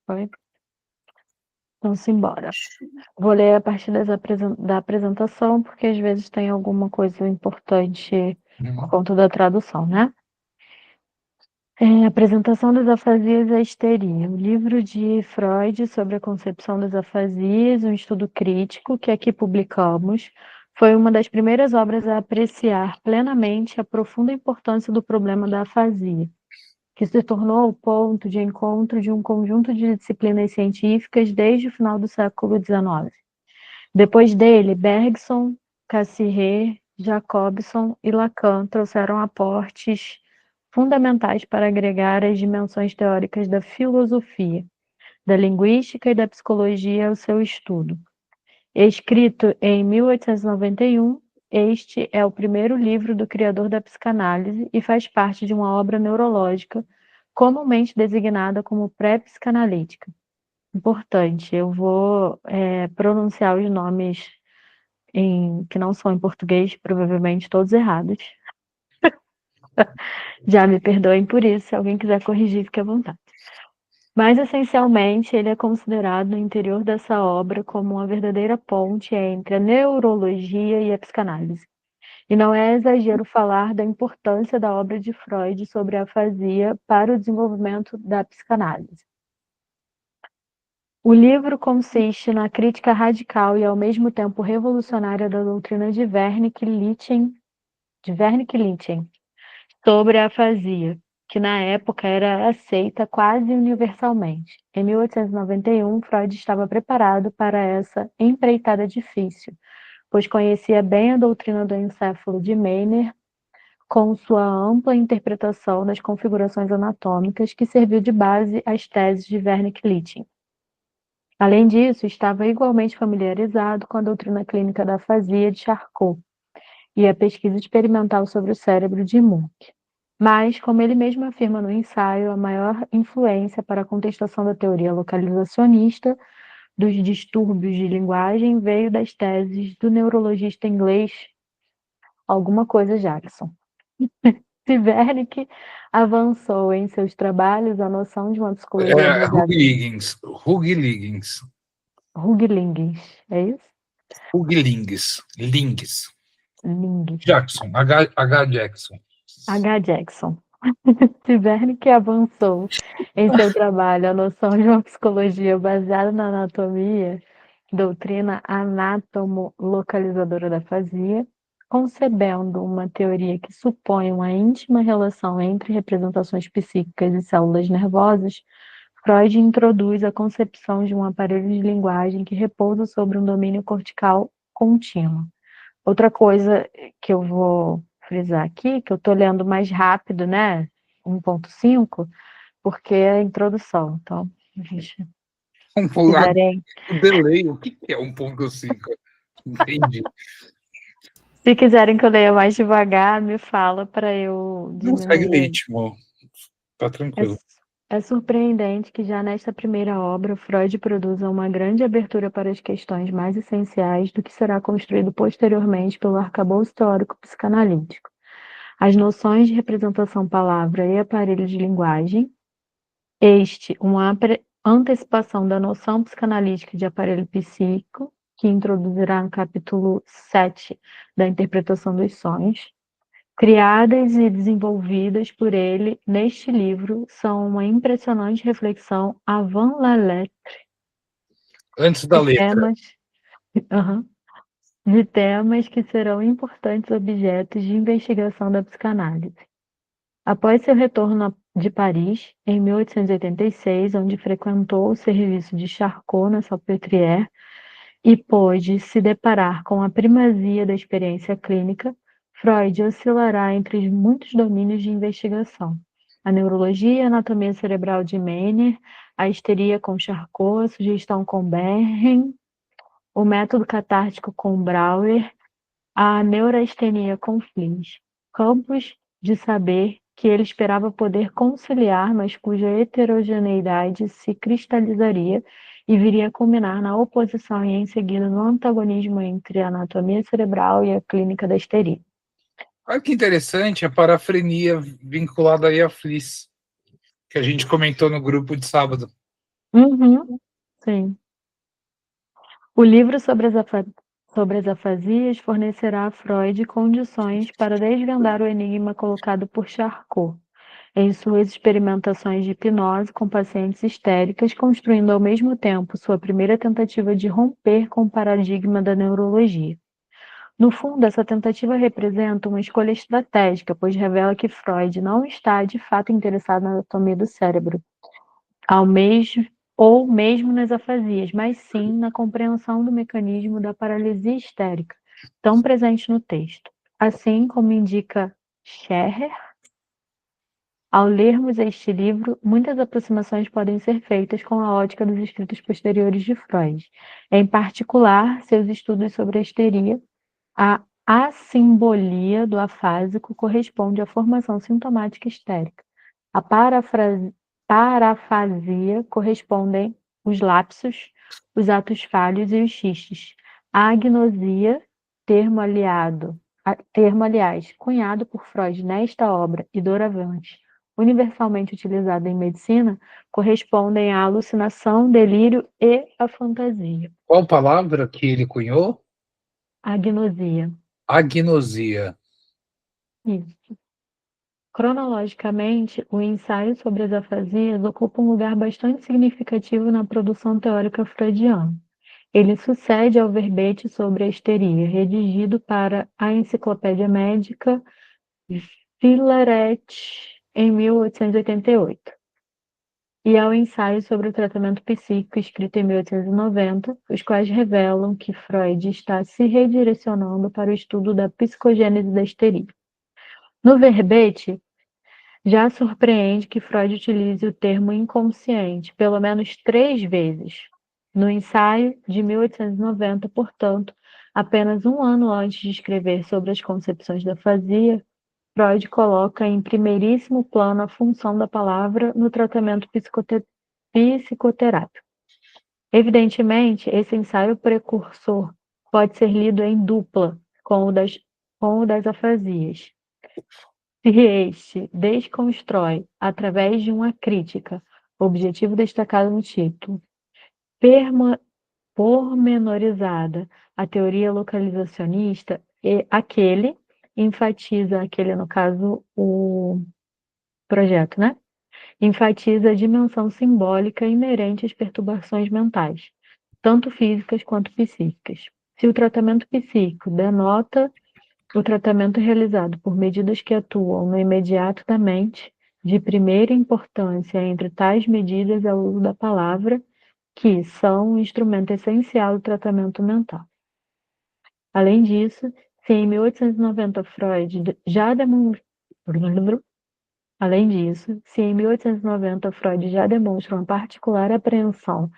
Foi? Então, simbora. Vou ler a partir da apresentação, porque às vezes tem alguma coisa importante por conta da tradução, né? Apresentação das afasias e a histeria. O livro de Freud sobre a concepção das afasias, um estudo crítico, que aqui publicamos, foi uma das primeiras obras a apreciar plenamente a profunda importância do problema da afasia, que se tornou o ponto de encontro de um conjunto de disciplinas científicas desde o final do século XIX. Depois dele, Bergson, Cassirer, Jacobson e Lacan trouxeram aportes fundamentais para agregar as dimensões teóricas da filosofia, da linguística e da psicologia ao seu estudo. Escrito em 1891, este é o primeiro livro do criador da psicanálise e faz parte de uma obra neurológica comumente designada como pré-psicanalítica. Importante, eu vou pronunciar os nomes que não são em português, provavelmente todos errados. Já me perdoem por isso, se alguém quiser corrigir, fique à vontade. Mas, essencialmente, ele é considerado no interior dessa obra como uma verdadeira ponte entre a neurologia e a psicanálise. E não é exagero falar da importância da obra de Freud sobre a afasia para o desenvolvimento da psicanálise. O livro consiste na crítica radical e, ao mesmo tempo, revolucionária da doutrina de Wernicke-Litchen sobre a afasia, que na época era aceita quase universalmente. Em 1891, Freud estava preparado para essa empreitada difícil, pois conhecia bem a doutrina do encéfalo de Meiner, com sua ampla interpretação das configurações anatômicas, que serviu de base às teses de Wernicke-Litchen. Além disso, estava igualmente familiarizado com a doutrina clínica da afasia de Charcot e a pesquisa experimental sobre o cérebro de Munch. Mas, como ele mesmo afirma no ensaio, a maior influência para a contestação da teoria localizacionista dos distúrbios de linguagem veio das teses do neurologista inglês alguma coisa Jackson. Wernicke avançou em seus trabalhos a noção de uma psicologia baseada Hugh Hugh é isso? Lings. Lings. Jackson, H. Jackson. H. Jackson. Wernicke avançou em seu trabalho a noção de uma psicologia baseada na anatomia, doutrina anatomo-localizadora da afasia, concebendo uma teoria que supõe uma íntima relação entre representações psíquicas e células nervosas. Freud introduz a concepção de um aparelho de linguagem que repousa sobre um domínio cortical contínuo. Outra coisa que eu vou frisar aqui, que eu estou lendo mais rápido, né? 1.5, porque é a introdução. Então, se quiserem... O delay, o que é 1.5? Entendi. Se quiserem que eu leia mais devagar, me fala para eu diminuir. Não segue ritmo. Tá tranquilo. É surpreendente que já nesta primeira obra, Freud produza uma grande abertura para as questões mais essenciais do que será construído posteriormente pelo arcabouço teórico psicanalítico. As noções de representação palavra e aparelho de linguagem, uma antecipação da noção psicanalítica de aparelho psíquico, que introduzirá no capítulo 7 da interpretação dos sonhos, criadas e desenvolvidas por ele neste livro, são uma impressionante reflexão avant la lettre Antes da letra. De temas que serão importantes objetos de investigação da psicanálise. Após seu retorno de Paris, em 1886, onde frequentou o serviço de Charcot na Salpêtrière e pôde se deparar com a primazia da experiência clínica, Freud oscilará entre muitos domínios de investigação: a neurologia e a anatomia cerebral de Meiner, a histeria com Charcot, a sugestão com Behren, o método catártico com Brauer, a neurastenia com Fliess, campos de saber que ele esperava poder conciliar, mas cuja heterogeneidade se cristalizaria e viria a culminar na oposição e em seguida no antagonismo entre a anatomia cerebral e a clínica da histeria. Olha que interessante a parafrenia vinculada aí a Fliess, que a gente comentou no grupo de sábado. Uhum, sim. O livro sobre as afasias fornecerá a Freud condições para desvendar o enigma colocado por Charcot em suas experimentações de hipnose com pacientes histéricas, construindo ao mesmo tempo sua primeira tentativa de romper com o paradigma da neurologia. No fundo, essa tentativa representa uma escolha estratégica, pois revela que Freud não está de fato interessado na anatomia do cérebro, ao mesmo, ou mesmo nas afasias, mas sim na compreensão do mecanismo da paralisia histérica, tão presente no texto. Assim como indica Scherrer, ao lermos este livro, muitas aproximações podem ser feitas com a ótica dos escritos posteriores de Freud, em particular seus estudos sobre a histeria. A assimbolia do afásico corresponde à formação sintomática histérica. A parafasia correspondem os lapsos, os atos falhos e os xistes. A agnosia, termo, aliás, cunhado por Freud nesta obra e doravante, universalmente utilizado em medicina, correspondem à alucinação, delírio e à fantasia. Qual palavra que ele cunhou? Agnosia. Agnosia. Isso. Cronologicamente, o ensaio sobre as afasias ocupa um lugar bastante significativo na produção teórica freudiana. Ele sucede ao verbete sobre a histeria, redigido para a Enciclopédia Médica Philaret em 1888, e ao ensaio sobre o tratamento psíquico, escrito em 1890, os quais revelam que Freud está se redirecionando para o estudo da psicogênese da histeria. No verbete, já surpreende que Freud utilize o termo inconsciente pelo menos 3 vezes. No ensaio de 1890, portanto, apenas um ano antes de escrever sobre as concepções da afasia, Freud coloca em primeiríssimo plano a função da palavra no tratamento psicoterápico. Evidentemente, esse ensaio precursor pode ser lido em dupla com o das afasias. Se este desconstrói, através de uma crítica, objetivo destacado no título, pormenorizada, a teoria localizacionista, e aquele, no caso, o projeto, né? Enfatiza a dimensão simbólica inerente às perturbações mentais, tanto físicas quanto psíquicas. Se o tratamento psíquico denota o tratamento realizado por medidas que atuam no imediato da mente, de primeira importância entre tais medidas é o uso da palavra, que são um instrumento essencial do tratamento mental. Além disso, se em 1890 Freud já demonstra uma particular apreensão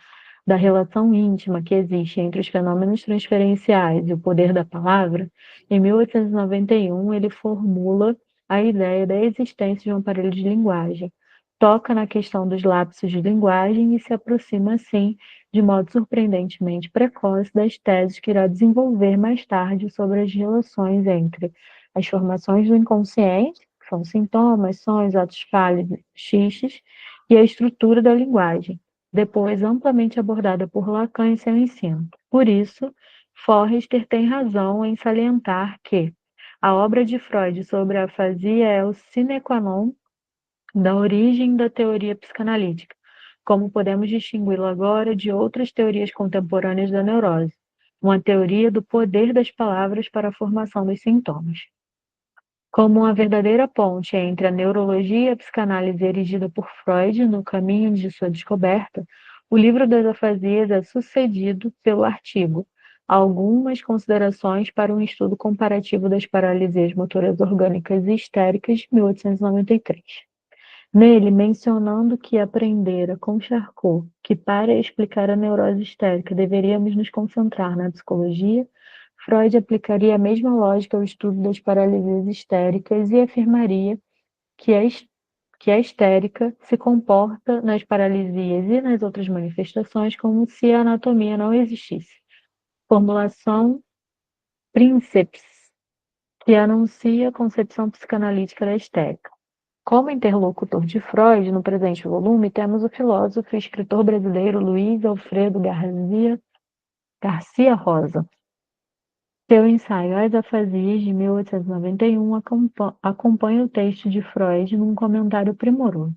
da relação íntima que existe entre os fenômenos transferenciais e o poder da palavra, em 1891 ele formula a ideia da existência de um aparelho de linguagem, toca na questão dos lapsos de linguagem e se aproxima, assim, de modo surpreendentemente precoce das teses que irá desenvolver mais tarde sobre as relações entre as formações do inconsciente, que são sintomas, sons, atos falhos, xistes, e a estrutura da linguagem, depois amplamente abordada por Lacan em seu ensino. Por isso, Forrester tem razão em salientar que a obra de Freud sobre a afasia é o sine qua non da origem da teoria psicanalítica, como podemos distingui-lo agora de outras teorias contemporâneas da neurose, uma teoria do poder das palavras para a formação dos sintomas. Como uma verdadeira ponte entre a neurologia e a psicanálise erigida por Freud no caminho de sua descoberta, o livro das afasias é sucedido pelo artigo Algumas considerações para um estudo comparativo das paralisias motoras orgânicas e histéricas, 1893. Nele, mencionando que aprendera com Charcot que para explicar a neurose histérica deveríamos nos concentrar na psicologia, Freud aplicaria a mesma lógica ao estudo das paralisias histéricas e afirmaria que a histérica se comporta nas paralisias e nas outras manifestações como se a anatomia não existisse. Formulação Princeps, que anuncia a concepção psicanalítica da histérica. Como interlocutor de Freud, no presente volume, temos o filósofo e escritor brasileiro Luiz Alfredo Garcia Rosa. Seu ensaio As Afasias, de 1891, acompanha o texto de Freud num comentário primoroso,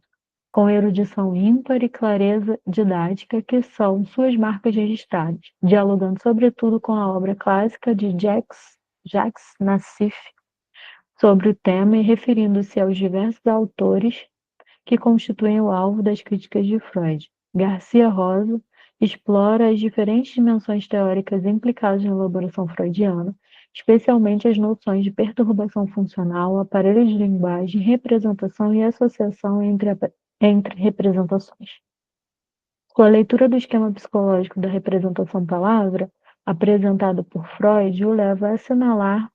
com erudição ímpar e clareza didática, que são suas marcas registradas, dialogando sobretudo com a obra clássica de Jacques Nassif sobre o tema e referindo-se aos diversos autores que constituem o alvo das críticas de Freud. Garcia Rosa explora as diferentes dimensões teóricas implicadas na elaboração freudiana, especialmente as noções de perturbação funcional, aparelho de linguagem, representação e associação entre representações. Com a leitura do esquema psicológico da representação-palavra, apresentado por Freud, o leva a assinalar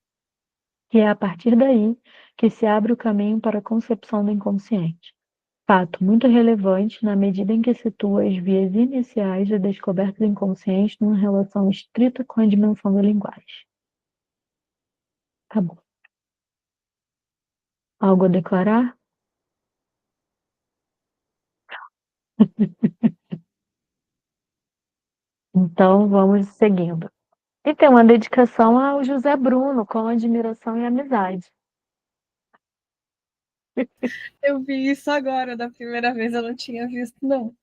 que é a partir daí que se abre o caminho para a concepção do inconsciente. Fato muito relevante na medida em que situa as vias iniciais da descoberta do inconsciente numa relação estrita com a dimensão da linguagem. Tá bom. Algo a declarar? Então vamos seguindo. E tem uma dedicação ao José Bruno, com admiração e amizade. Eu vi isso agora, da primeira vez eu não tinha visto, não.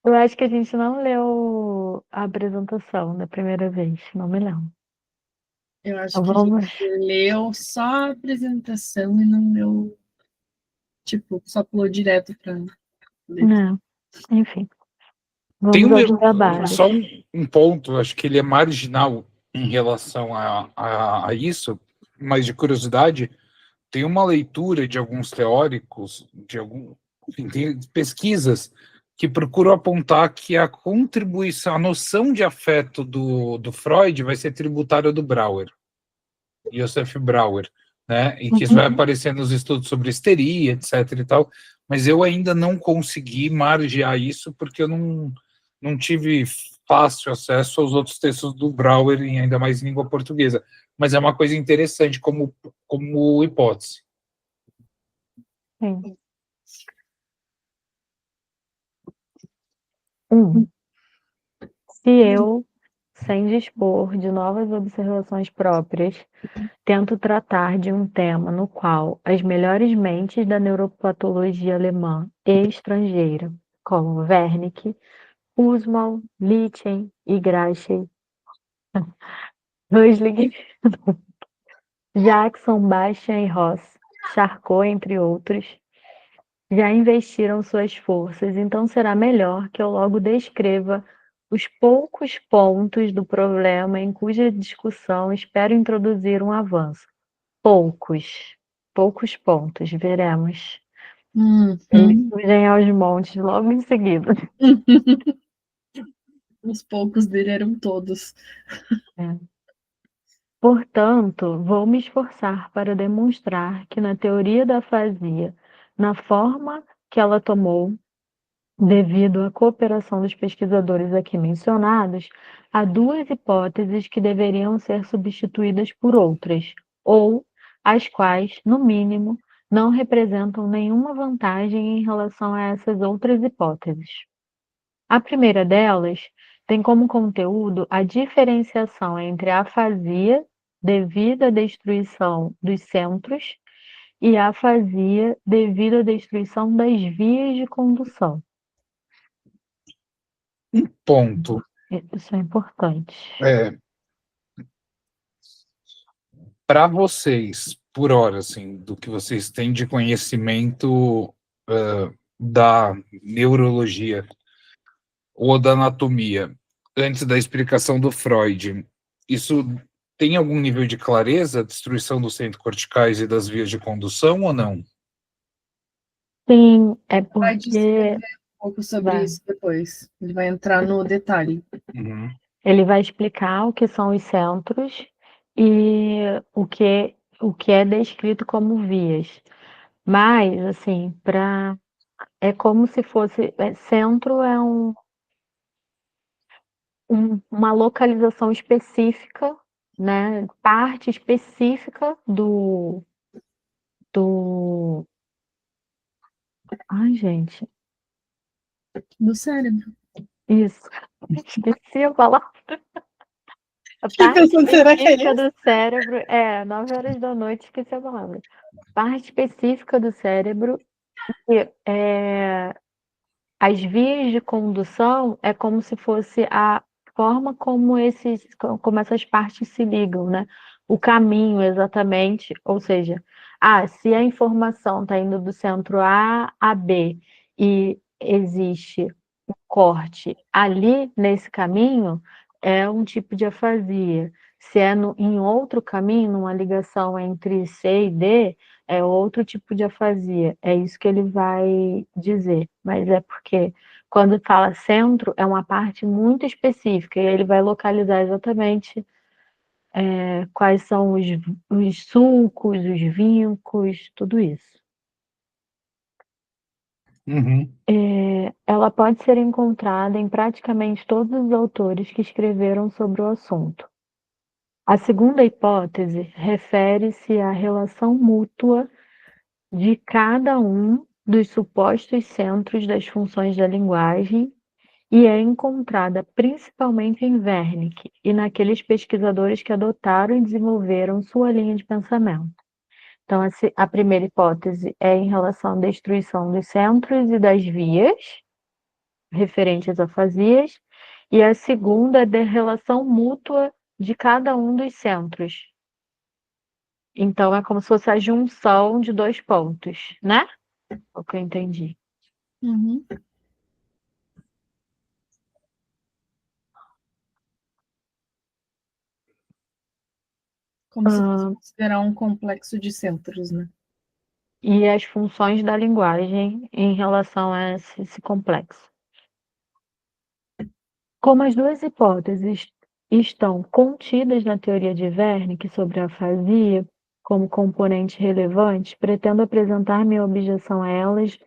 Eu acho que a gente não leu a apresentação da primeira vez, não me lembro. Eu acho Então que a vamos. gente leu só a apresentação e não leu, tipo, só pulou direto para ler. Não, enfim. Tem Vamos aos trabalhos. só um ponto, acho que ele é marginal em relação a isso, mas de curiosidade, tem uma leitura de alguns teóricos, enfim, tem pesquisas que procuram apontar que a contribuição, a noção de afeto do Freud vai ser tributária do Brauer, Joseph Brauer, né? E que isso vai aparecer nos estudos sobre histeria, etc. e tal, mas eu ainda não consegui margear isso porque eu não tive fácil acesso aos outros textos do Brauer, e ainda mais em língua portuguesa. Mas é uma coisa interessante como hipótese. Sim. Se eu, sem dispor de novas observações próprias, tento tratar de um tema no qual as melhores mentes da neuropatologia alemã e estrangeira, como Wernicke, Kussmaul, Lichten e Graeche, Rösling, Jackson, Bastian e Ross, Charcot, entre outros, já investiram suas forças, então será melhor que eu logo descreva os poucos pontos do problema em cuja discussão espero introduzir um avanço. Poucos pontos, veremos. Eles surgem aos montes logo em seguida. Os poucos dele eram todos. É. Portanto, vou me esforçar para demonstrar que na teoria da afasia, na forma que ela tomou, devido à cooperação dos pesquisadores aqui mencionados, há duas hipóteses que deveriam ser substituídas por outras, ou as quais, no mínimo, não representam nenhuma vantagem em relação a essas outras hipóteses. A primeira delas tem como conteúdo a diferenciação entre a afasia devido à destruição dos centros e a afasia devido à destruição das vias de condução. Ponto. Isso é importante. Para vocês, por hora, assim, do que vocês têm de conhecimento da neurologia ou da anatomia, antes da explicação do Freud, isso tem algum nível de clareza, destruição dos centros corticais e das vias de condução ou não? Sim, é Vai porque descrever um pouco sobre isso depois. Ele vai entrar no detalhe. ele vai explicar o que são os centros e o que é descrito como vias. Mas, assim, é como se fosse. Centro é uma localização específica, né? Parte específica do Ai, gente, Do cérebro. isso. Esqueci a palavra. A Fiquei parte pensando, será que é específica isso? do cérebro, 9 horas da noite, esqueci a palavra. Parte específica do cérebro, que as vias de condução é como se fosse a forma como essas partes se ligam, né? O caminho exatamente, ou seja, se a informação está indo do centro A a B e existe corte ali nesse caminho, é um tipo de afasia. Se é em outro caminho, numa ligação entre C e D, é outro tipo de afasia. É isso que ele vai dizer. Mas é porque quando fala centro, é uma parte muito específica, e ele vai localizar exatamente quais são os sulcos, os vincos, tudo isso. Uhum. Ela pode ser encontrada em praticamente todos os autores que escreveram sobre o assunto. A segunda hipótese refere-se à relação mútua de cada um dos supostos centros das funções da linguagem e é encontrada principalmente em Wernicke e naqueles pesquisadores que adotaram e desenvolveram sua linha de pensamento. Então, a primeira hipótese é em relação à destruição dos centros e das vias, referente às afasias, e a segunda é da relação mútua de cada um dos centros. Então, é como se fosse a junção de 2 pontos, né? O que eu entendi. Uhum. Como se fosse considerar um complexo de centros, né? E as funções da linguagem em relação a esse complexo. Como as duas hipóteses estão contidas na teoria de Wernicke sobre a afasia como componentes relevantes, pretendo apresentar minha objeção a elas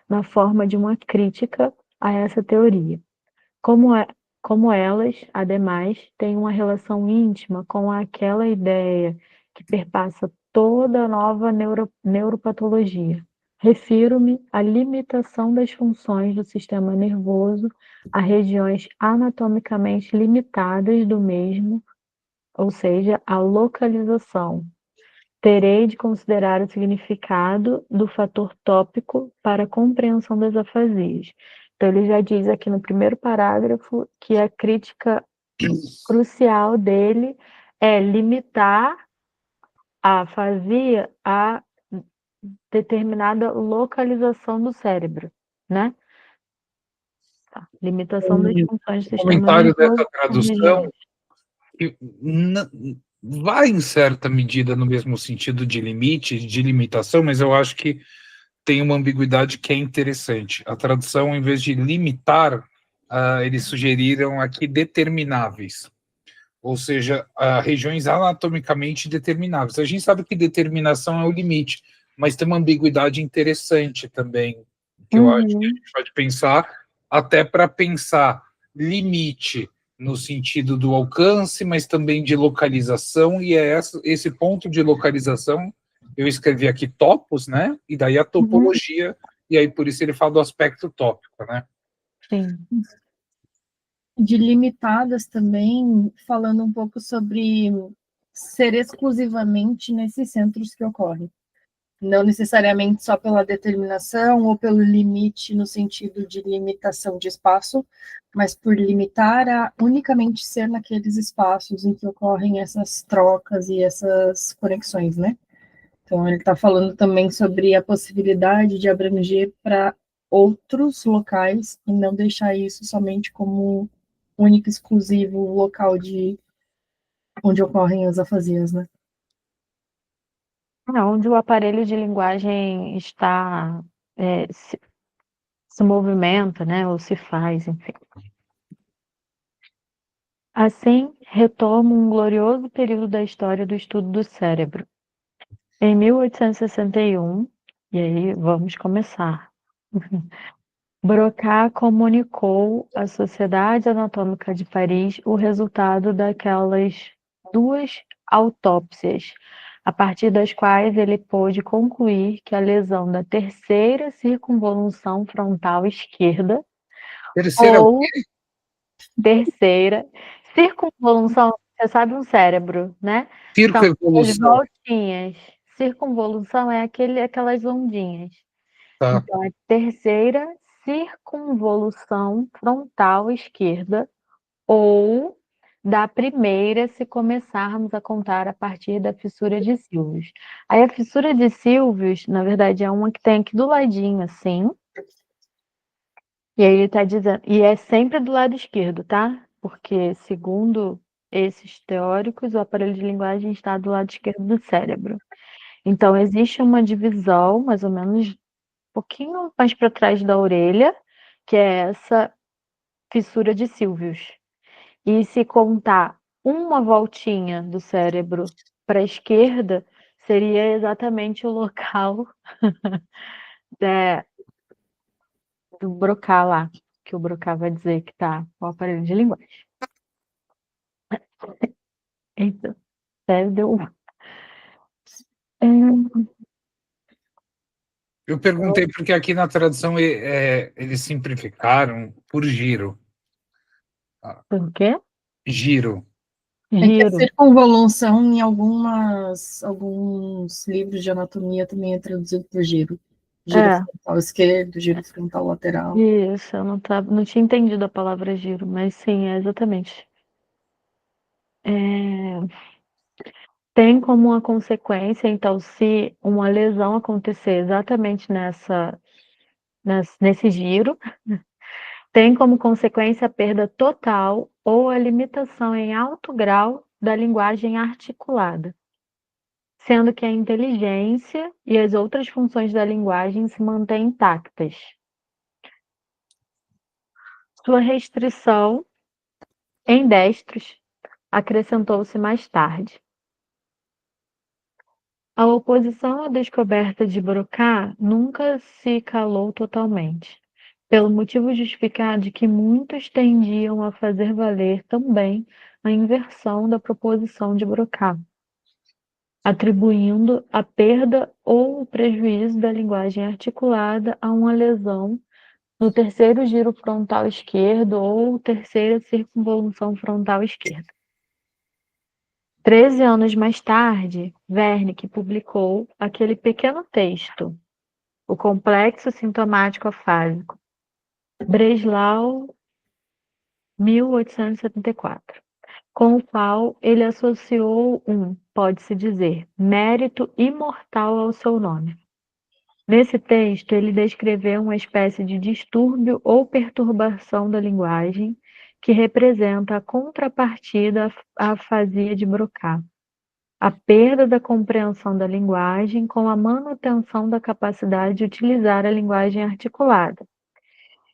na forma de uma crítica a essa teoria. Como, como elas, ademais, têm uma relação íntima com aquela ideia que perpassa toda a nova neuropatologia. Refiro-me à limitação das funções do sistema nervoso a regiões anatomicamente limitadas do mesmo, ou seja, a localização. Terei de considerar o significado do fator tópico para a compreensão das afasias. Então, ele já diz aqui no primeiro parágrafo que a crítica crucial dele é limitar a afasia a determinada localização do cérebro, né? Tá. Limitação das funções do O sistema comentário dessa nervoso por tradução regiões. que vai em certa medida no mesmo sentido de limite, de limitação, mas eu acho que tem uma ambiguidade que é interessante. A tradução, em vez de limitar, eles sugeriram aqui determináveis, ou seja, regiões anatomicamente determináveis. A gente sabe que determinação é o limite, mas tem uma ambiguidade interessante também, que eu acho que a Uhum. gente pode pensar, até para pensar limite no sentido do alcance, mas também de localização, e é esse ponto de localização, eu escrevi aqui topos, né? E daí a Uhum. topologia, e aí por isso ele fala do aspecto tópico, né? Sim. De limitadas também, falando um pouco sobre ser exclusivamente nesses centros que ocorre. Não necessariamente só pela determinação ou pelo limite no sentido de limitação de espaço, mas por limitar a unicamente ser naqueles espaços em que ocorrem essas trocas e essas conexões, né? Então, ele está falando também sobre a possibilidade de abranger para outros locais e não deixar isso somente como único, exclusivo local de onde ocorrem as afasias, né? Onde o aparelho de linguagem está, se movimenta, né, ou se faz, enfim. Assim, retomo um glorioso período da história do estudo do cérebro. Em 1861, e aí vamos começar. Broca comunicou à Sociedade Anatômica de Paris o resultado daquelas 2 autópsias, a partir das quais ele pôde concluir que a lesão da terceira circunvolução frontal esquerda Terceira, ou terceira circunvolução, você sabe um cérebro, né? São as circoevolução. voltinhas. Circunvolução é aquelas ondinhas. Tá. Então, a terceira circunvolução frontal esquerda ou da primeira, se começarmos a contar a partir da fissura de Silvius. Aí a fissura de Silvius, na verdade, é uma que tem aqui do ladinho, assim. E aí ele está dizendo, e é sempre do lado esquerdo, tá? Porque, segundo esses teóricos, o aparelho de linguagem está do lado esquerdo do cérebro. Então, existe uma divisão, mais ou menos, um pouquinho mais para trás da orelha, que é essa fissura de Silvius. E se contar uma voltinha do cérebro para a esquerda, seria exatamente o local do Broca lá, que o Broca vai dizer que está o aparelho de linguagem. Então, deu. Eu perguntei porque aqui na tradução eles simplificaram por giro. Por quê? Giro. É que a Giro. circunvolução em alguns livros de anatomia também é traduzido por giro. Giro frontal esquerdo, giro frontal lateral. Isso, eu não tinha entendido a palavra giro, mas sim, é exatamente. Tem como uma consequência, então, se uma lesão acontecer exatamente nesse giro, tem como consequência a perda total ou a limitação em alto grau da linguagem articulada, sendo que a inteligência e as outras funções da linguagem se mantêm intactas. Sua restrição em destros acrescentou-se mais tarde. A oposição à descoberta de Broca nunca se calou totalmente, pelo motivo justificado de que muitos tendiam a fazer valer também a inversão da proposição de Broca, atribuindo a perda ou o prejuízo da linguagem articulada a uma lesão no terceiro giro frontal esquerdo ou terceira circunvolução frontal esquerda. 13 anos mais tarde, Wernicke publicou aquele pequeno texto, O Complexo Sintomático Afásico, Breslau, 1874, com o qual ele associou pode-se dizer, mérito imortal ao seu nome. Nesse texto, ele descreveu uma espécie de distúrbio ou perturbação da linguagem que representa a contrapartida à afasia de Broca, a perda da compreensão da linguagem com a manutenção da capacidade de utilizar a linguagem articulada,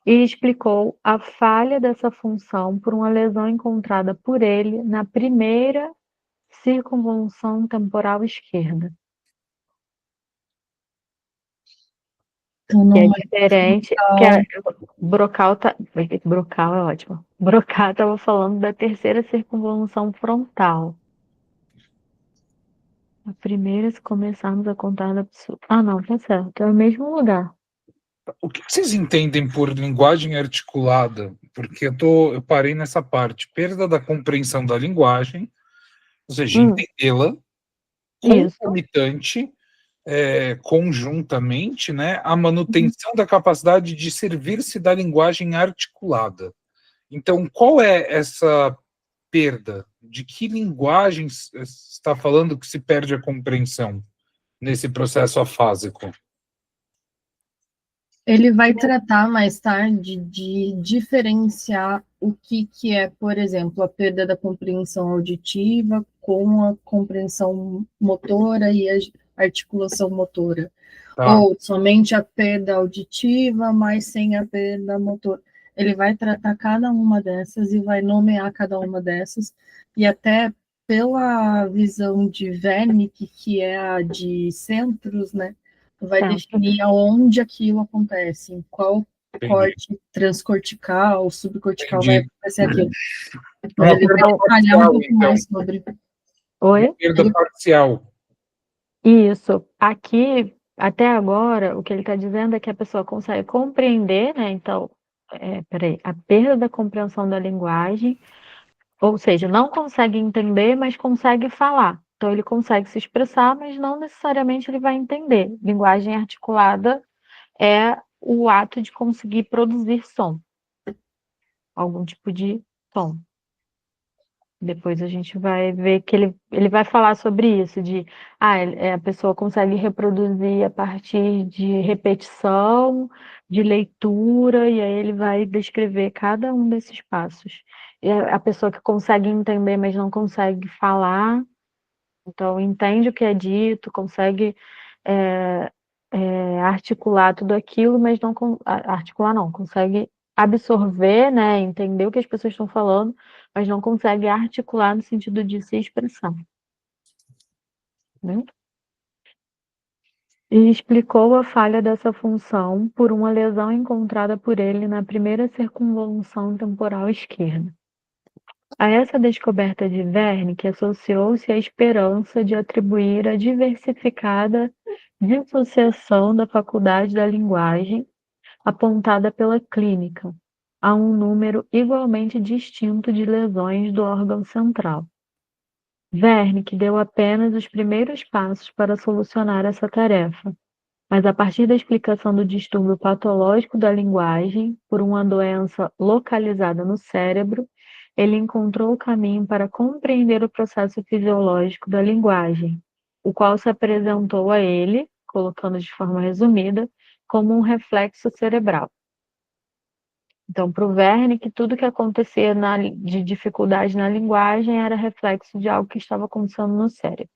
e explicou a falha dessa função por uma lesão encontrada por ele na primeira circunvolução temporal esquerda. Então, Que é não diferente, que é, Broca é ótimo. Broca estava falando da terceira circunvolução frontal. A primeira, se começarmos a contar da pessoa. Ah, não, tá certo. É o mesmo lugar. O que vocês entendem por linguagem articulada? Porque eu parei nessa parte. Perda da compreensão da linguagem, ou seja, entendê-la, Isso. concomitante, conjuntamente, né, a manutenção da capacidade de servir-se da linguagem articulada. Então, qual é essa perda? De que linguagem está falando que se perde a compreensão nesse processo afásico? Ele vai tratar mais tarde de diferenciar o que é, por exemplo, a perda da compreensão auditiva com a compreensão motora e a articulação motora. Tá. Ou somente a perda auditiva, mas sem a perda motora. Ele vai tratar cada uma dessas e vai nomear cada uma dessas, e até pela visão de Wernicke, que é a de centros, né? Vai definir aonde aquilo acontece, em qual corte transcortical, subcortical vai acontecer aquilo. Mas ele vai detalhar um pouco mais sobre. Oi? Perda parcial. Isso. Aqui, até agora, o que ele está dizendo é que a pessoa consegue compreender, né? Então, peraí, a perda da compreensão da linguagem, ou seja, não consegue entender, mas consegue falar. Então, ele consegue se expressar, mas não necessariamente ele vai entender. Linguagem articulada é o ato de conseguir produzir som, algum tipo de som. Depois a gente vai ver que ele vai falar sobre isso, de a pessoa consegue reproduzir a partir de repetição, de leitura, e aí ele vai descrever cada um desses passos. E a pessoa que consegue entender, mas não consegue falar, então entende o que é dito, consegue é, articular tudo aquilo, mas não articular não, consegue absorver, né, entender o que as pessoas estão falando, mas não consegue articular no sentido de se expressar, né? E explicou a falha dessa função por uma lesão encontrada por ele na primeira circunvolução temporal esquerda. A essa descoberta de Wernicke associou-se a esperança de atribuir a diversificada dissociação da faculdade da linguagem apontada pela clínica, a um número igualmente distinto de lesões do órgão central. Wernicke deu apenas os primeiros passos para solucionar essa tarefa, mas a partir da explicação do distúrbio patológico da linguagem por uma doença localizada no cérebro, ele encontrou o caminho para compreender o processo fisiológico da linguagem, o qual se apresentou a ele, colocando de forma resumida, como um reflexo cerebral. Então, para o Wernicke, tudo que acontecia de dificuldade na linguagem era reflexo de algo que estava acontecendo no cérebro.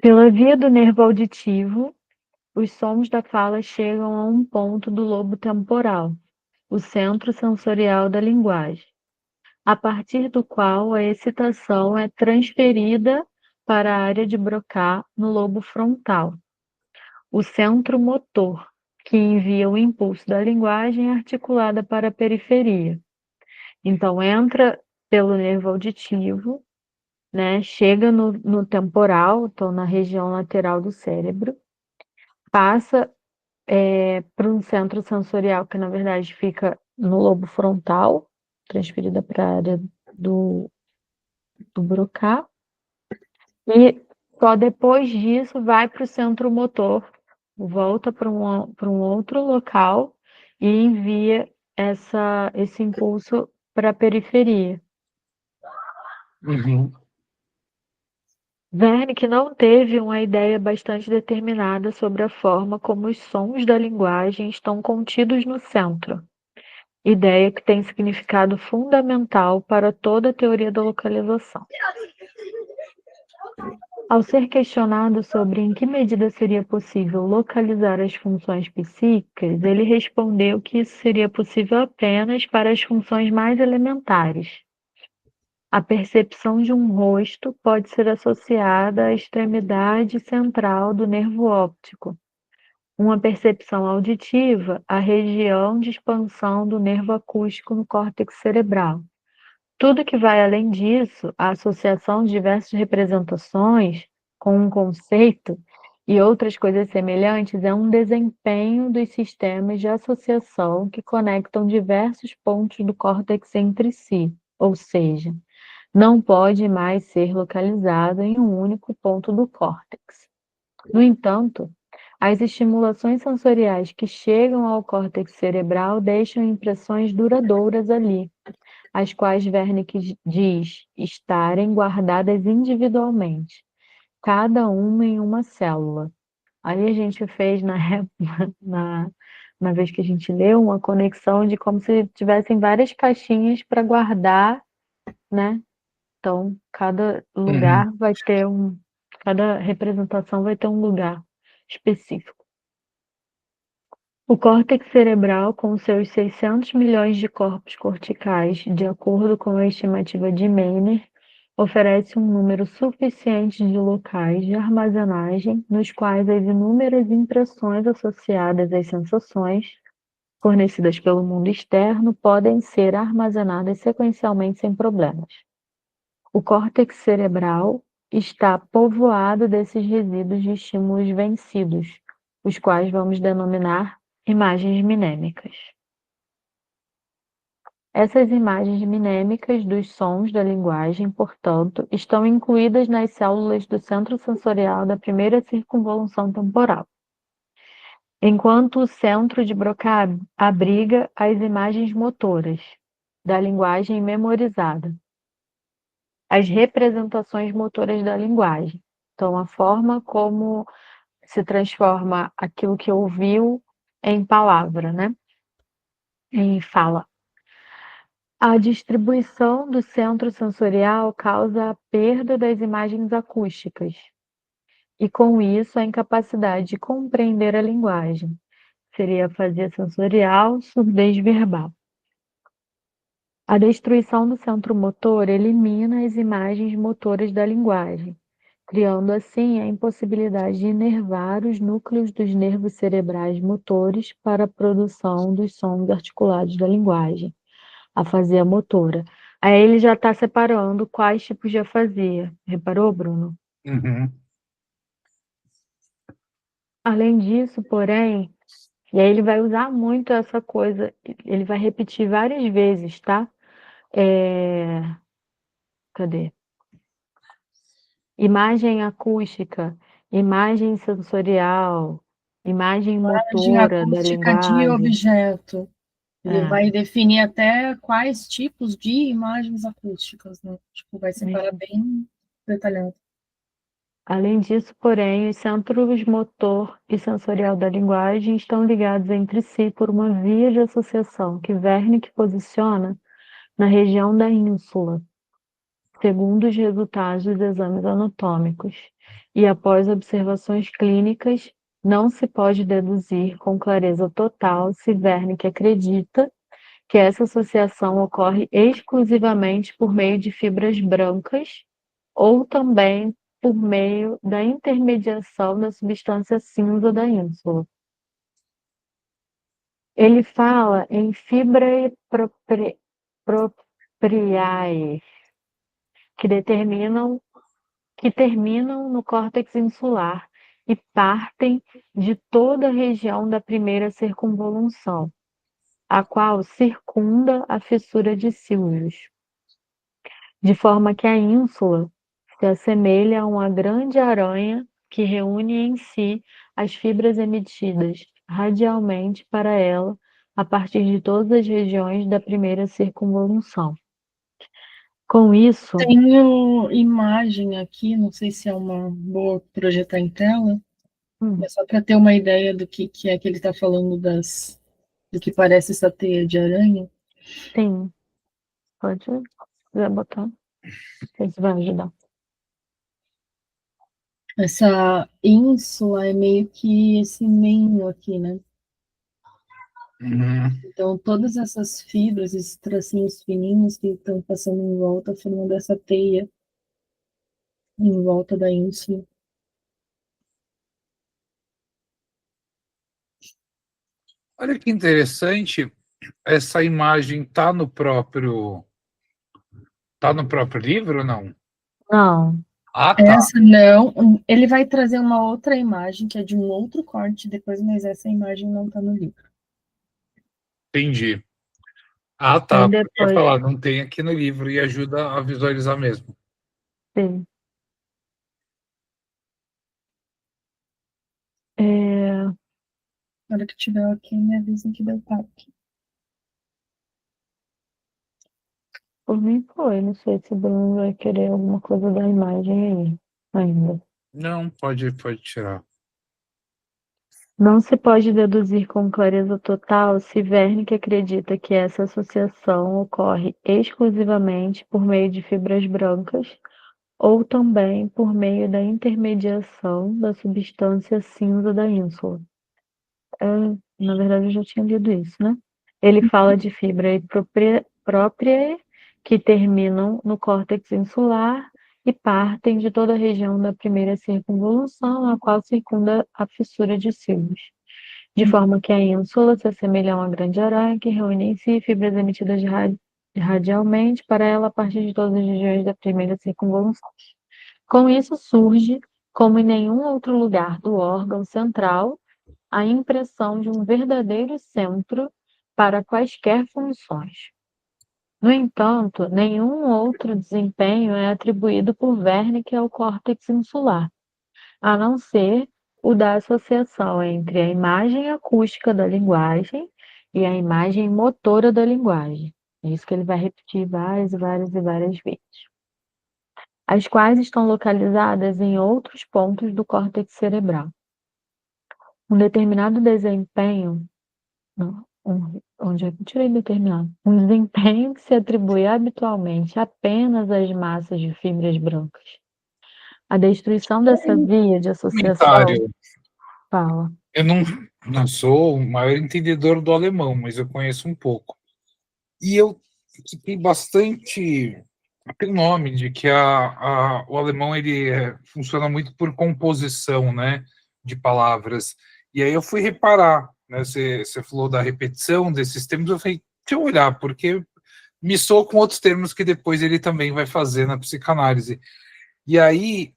Pela via do nervo auditivo, os sons da fala chegam a um ponto do lobo temporal, o centro sensorial da linguagem, a partir do qual a excitação é transferida para a área de Broca no lobo frontal, o centro motor, que envia o impulso da linguagem articulada para a periferia. Então, entra pelo nervo auditivo, né? Chega no temporal, então na região lateral do cérebro, passa para um centro sensorial, que na verdade fica no lobo frontal, transferida para a área do Broca, e só depois disso vai para o centro motor, volta para um outro local e envia esse impulso para a periferia. Uhum. Wernicke não teve uma ideia bastante determinada sobre a forma como os sons da linguagem estão contidos no centro, ideia que tem significado fundamental para toda a teoria da localização. Ao ser questionado sobre em que medida seria possível localizar as funções psíquicas, ele respondeu que isso seria possível apenas para as funções mais elementares. A percepção de um rosto pode ser associada à extremidade central do nervo óptico, uma percepção auditiva à região de expansão do nervo acústico no córtex cerebral. Tudo que vai além disso, a associação de diversas representações com um conceito e outras coisas semelhantes, é um desempenho dos sistemas de associação que conectam diversos pontos do córtex entre si, ou seja, não pode mais ser localizado em um único ponto do córtex. No entanto, as estimulações sensoriais que chegam ao córtex cerebral deixam impressões duradouras ali, as quais Wernicke diz estarem guardadas individualmente, cada uma em uma célula. Aí a gente fez na vez que a gente leu, uma conexão de como se tivessem várias caixinhas para guardar, né? Então, cada lugar vai ter cada representação vai ter um lugar específico. O córtex cerebral, com seus 600 milhões de corpos corticais, de acordo com a estimativa de Meiner, oferece um número suficiente de locais de armazenagem nos quais as inúmeras impressões associadas às sensações fornecidas pelo mundo externo podem ser armazenadas sequencialmente sem problemas. O córtex cerebral está povoado desses resíduos de estímulos vencidos, os quais vamos denominar imagens minêmicas. Essas imagens minêmicas dos sons da linguagem, portanto, estão incluídas nas células do centro sensorial da primeira circunvolução temporal, enquanto o centro de Broca abriga as imagens motoras da linguagem memorizada, as representações motoras da linguagem. Então, a forma como se transforma aquilo que ouviu em palavra, né? Em fala. A distribuição do centro sensorial causa a perda das imagens acústicas e, com isso, a incapacidade de compreender a linguagem. Seria afasia sensorial, surdez verbal. A destruição do centro motor elimina as imagens motoras da linguagem, criando assim a impossibilidade de inervar os núcleos dos nervos cerebrais motores para a produção dos sons articulados da linguagem, afasia motora. Aí ele já está separando quais tipos de afasia. Reparou, Bruno? Uhum. Além disso, porém, e aí ele vai usar muito essa coisa, ele vai repetir várias vezes, tá? Cadê? Imagem acústica, imagem sensorial, imagem De motora da acústica de linguagem. objeto. Ele É, vai definir até quais tipos de imagens acústicas, né? Tipo, vai separar bem detalhado. Além disso, porém, os centros motor e sensorial da linguagem estão ligados entre si por uma via de associação que Wernicke posiciona na região da ínsula, segundo os resultados dos exames anatômicos. E após observações clínicas, não se pode deduzir com clareza total se Wernicke acredita que essa associação ocorre exclusivamente por meio de fibras brancas ou também por meio da intermediação da substância cinza da ínsula. Ele fala em fibrae propriae, que terminam no córtex insular e partem de toda a região da primeira circunvolução, a qual circunda a fissura de Silvius, de forma que a ínsula se assemelha a uma grande aranha que reúne em si as fibras emitidas radialmente para ela a partir de todas as regiões da primeira circunvolução. Com isso, Tenho imagem aqui, não sei se é uma boa projetar em tela, mas só para ter uma ideia do que é que ele está falando do que parece essa teia de aranha. sim, pode quiser botar, isso vai ajudar. Essa ínsula é meio que esse ninho aqui, né? Uhum. Então, todas essas fibras, esses tracinhos fininhos que estão passando em volta, formando essa teia em volta da ínsula. Olha que interessante, essa imagem tá no próprio livro ou não? Não, Ah, tá. Essa não, ele vai trazer uma outra imagem que é de um outro corte depois, mas essa imagem não está no livro. Entendi. Ah, aí tá. Porque eu ia depois, falar, não tem aqui no livro e ajuda a visualizar mesmo. sim. É, Na hora que tiver aqui, me avisem que deu papo. por mim foi, não sei se o Bruno vai querer alguma coisa da imagem aí ainda. Não, pode tirar. Não se pode deduzir com clareza total se Wernicke acredita que essa associação ocorre exclusivamente por meio de fibras brancas ou também por meio da intermediação da substância cinza da ínsula. Na verdade, eu já tinha lido isso, né? Ele fala de fibras próprias que terminam no córtex insular e partem de toda a região da primeira circunvolução, a qual circunda a fissura de Silvius, de forma que a ínsula se assemelha a uma grande aranha que reúne em si fibras emitidas radialmente para ela a partir de todas as regiões da primeira circunvolução. Com isso surge, como em nenhum outro lugar do órgão central, a impressão de um verdadeiro centro para quaisquer funções. No entanto, nenhum outro desempenho é atribuído por Wernicke ao córtex insular, a não ser o da associação entre a imagem acústica da linguagem e a imagem motora da linguagem. É isso que ele vai repetir várias e várias e várias vezes. As quais estão localizadas em outros pontos do córtex cerebral. Um determinado desempenho, não, onde é que eu tirei determinado? Um desempenho que se atribui habitualmente apenas às massas de fibras brancas. A destruição dessa via de associação. Comentário. Fala. Eu não sou o maior entendedor do alemão, mas eu conheço um pouco. E eu fiquei bastante pelo nome de que o alemão ele funciona muito por composição, né, de palavras. E aí eu fui reparar, né, você falou da repetição desses termos, eu falei, deixa eu olhar, porque me soa com outros termos que depois ele também vai fazer na psicanálise. E aí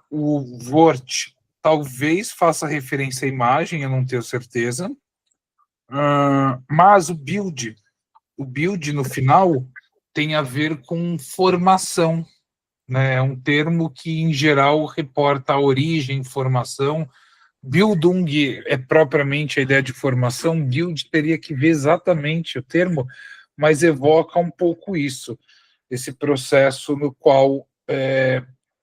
o Wort talvez faça referência à imagem, eu não tenho certeza, mas o build no final tem a ver com formação, né? É um termo que, em geral, reporta a origem, formação. Bildung é propriamente a ideia de formação, build teria que ver exatamente o termo, mas evoca um pouco isso, esse processo no qual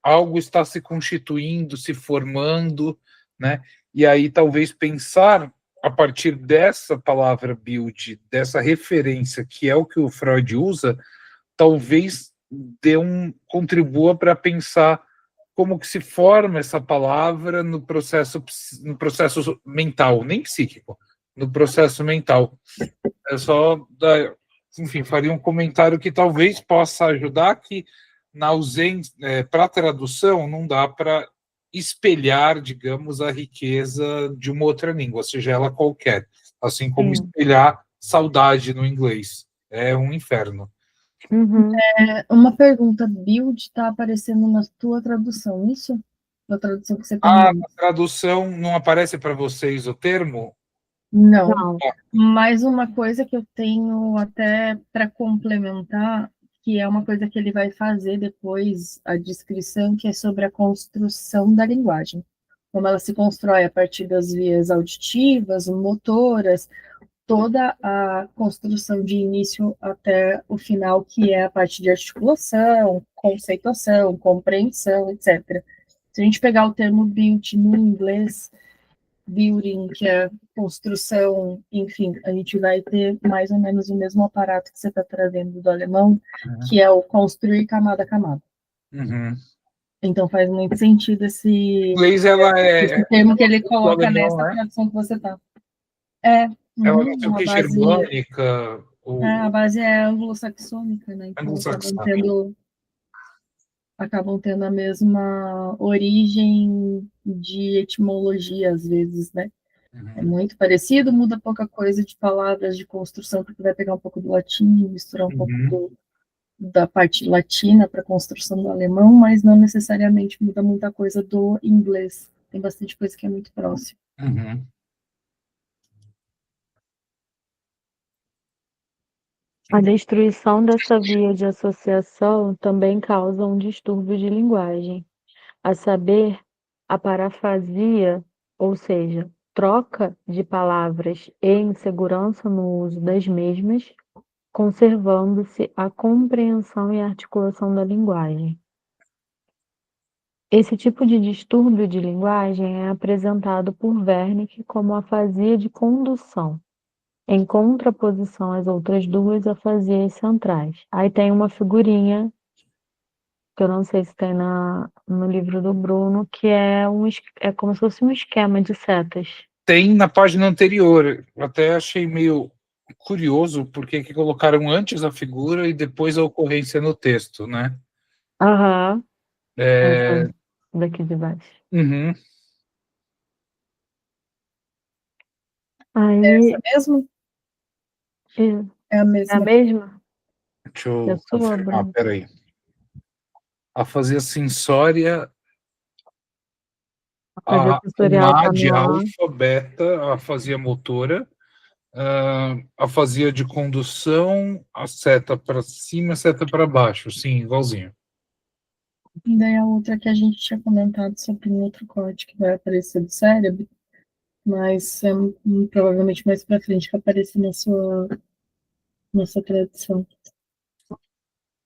algo está se constituindo, se formando, né? E aí talvez pensar a partir dessa palavra build, dessa referência, que é o que o Freud usa, talvez contribua para pensar como que se forma essa palavra no processo mental, nem psíquico, no processo mental. É só enfim, faria um comentário que talvez possa ajudar, que na ausência, para a tradução, não dá para espelhar, digamos, a riqueza de uma outra língua, seja ela qualquer, assim como espelhar saudade no inglês. É um inferno. Uhum. Uma pergunta, build está aparecendo na tua tradução, isso? Na tradução que você tem? Na tradução não aparece para vocês o termo? Não. Mais uma coisa que eu tenho até para complementar, que é uma coisa que ele vai fazer depois, a descrição, que é sobre a construção da linguagem. Como ela se constrói a partir das vias auditivas, motoras, toda a construção de início até o final, que é a parte de articulação, conceituação, compreensão, etc. Se a gente pegar o termo build no inglês, building, que é construção, enfim, a gente vai ter mais ou menos o mesmo aparato que você está trazendo do alemão, que é o construir camada a camada. Uhum. Então faz muito sentido esse termo que ele coloca nessa tradução que você está. Ela não sei o que, germânica. A base é anglo-saxônica, né? Então acabam tendo a mesma origem de etimologia, às vezes, né? É muito parecido, muda pouca coisa de palavras de construção, porque vai pegar um pouco do latim, misturar um pouco da parte latina para a construção do alemão, mas não necessariamente muda muita coisa do inglês. Tem bastante coisa que é muito próxima. A destruição dessa via de associação também causa um distúrbio de linguagem, a saber, a parafasia, ou seja, troca de palavras e insegurança no uso das mesmas, conservando-se a compreensão e articulação da linguagem. Esse tipo de distúrbio de linguagem é apresentado por Wernicke como afasia de condução, em contraposição às outras duas afasias centrais. Aí tem uma figurinha, que eu não sei se tem no livro do Bruno, que é como se fosse um esquema de setas. Tem na página anterior. Eu até achei meio curioso porque que colocaram antes a figura e depois a ocorrência no texto, né? Aham. Essa daqui de baixo. Aí, é essa mesmo? É a mesma? Deixa eu confirmar, peraí. afasia sensória, Afasia a sensorial tá MAD, no A. alfa, beta, a afasia motora, a afasia de condução, a seta para cima, a seta para baixo, sim, igualzinho. E daí a outra que a gente tinha comentado sobre um outro corte que vai aparecer do cérebro, mas é provavelmente mais para frente que aparece na sua tradução.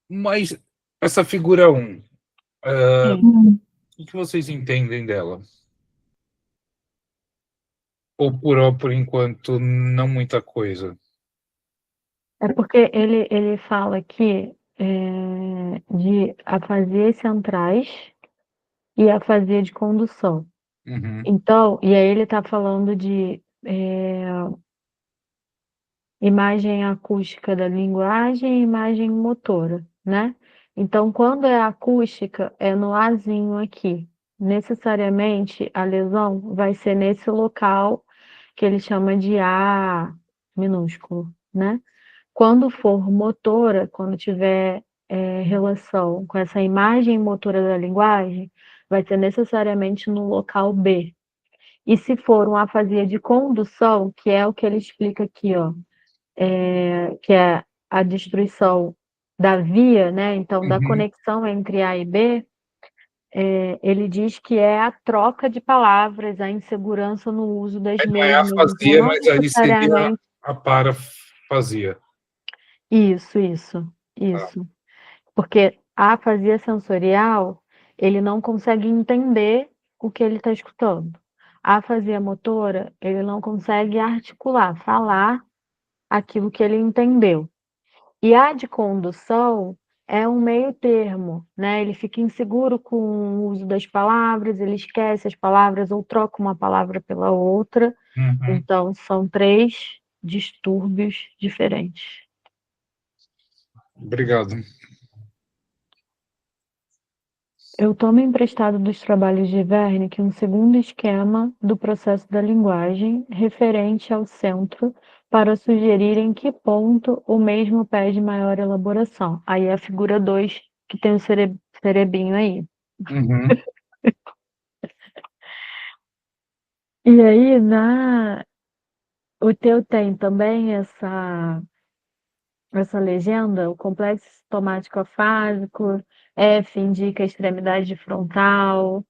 Mas essa figura 1, Sim. o que vocês entendem dela? Ou por enquanto, não muita coisa? É porque ele fala aqui de afasias centrais e afasia de condução. Uhum. Então, e aí ele está falando de imagem acústica da linguagem e imagem motora, né? Então, quando é acústica, é no Azinho aqui. Necessariamente, a lesão vai ser nesse local que ele chama de A minúsculo, né? Quando for motora, quando tiver relação com essa imagem motora da linguagem, vai ser necessariamente no local B. E se for uma afasia de condução, que é o que ele explica aqui, ó, que é a destruição da via, né? Então, da Uhum. conexão entre A e B, ele diz que é a troca de palavras, a insegurança no uso das Não é mesmas. Então, afasia, não mas aí seria necessariamente. a parafasia. Isso. Porque a afasia sensorial, ele não consegue entender o que ele está escutando. A afasia motora, ele não consegue articular, falar aquilo que ele entendeu. E a de condução é um meio termo, né? Ele fica inseguro com o uso das palavras, ele esquece as palavras ou troca uma palavra pela outra. Uhum. Então, são 3 distúrbios diferentes. Obrigado. Eu tomo emprestado dos trabalhos de Wernicke um segundo esquema do processo da linguagem referente ao centro para sugerir em que ponto o mesmo pede maior elaboração. Aí é a figura 2, que tem o cerebrinho aí. Uhum. E aí, o teu tem também essa legenda, o complexo sintomático afásico, F indica a extremidade frontal,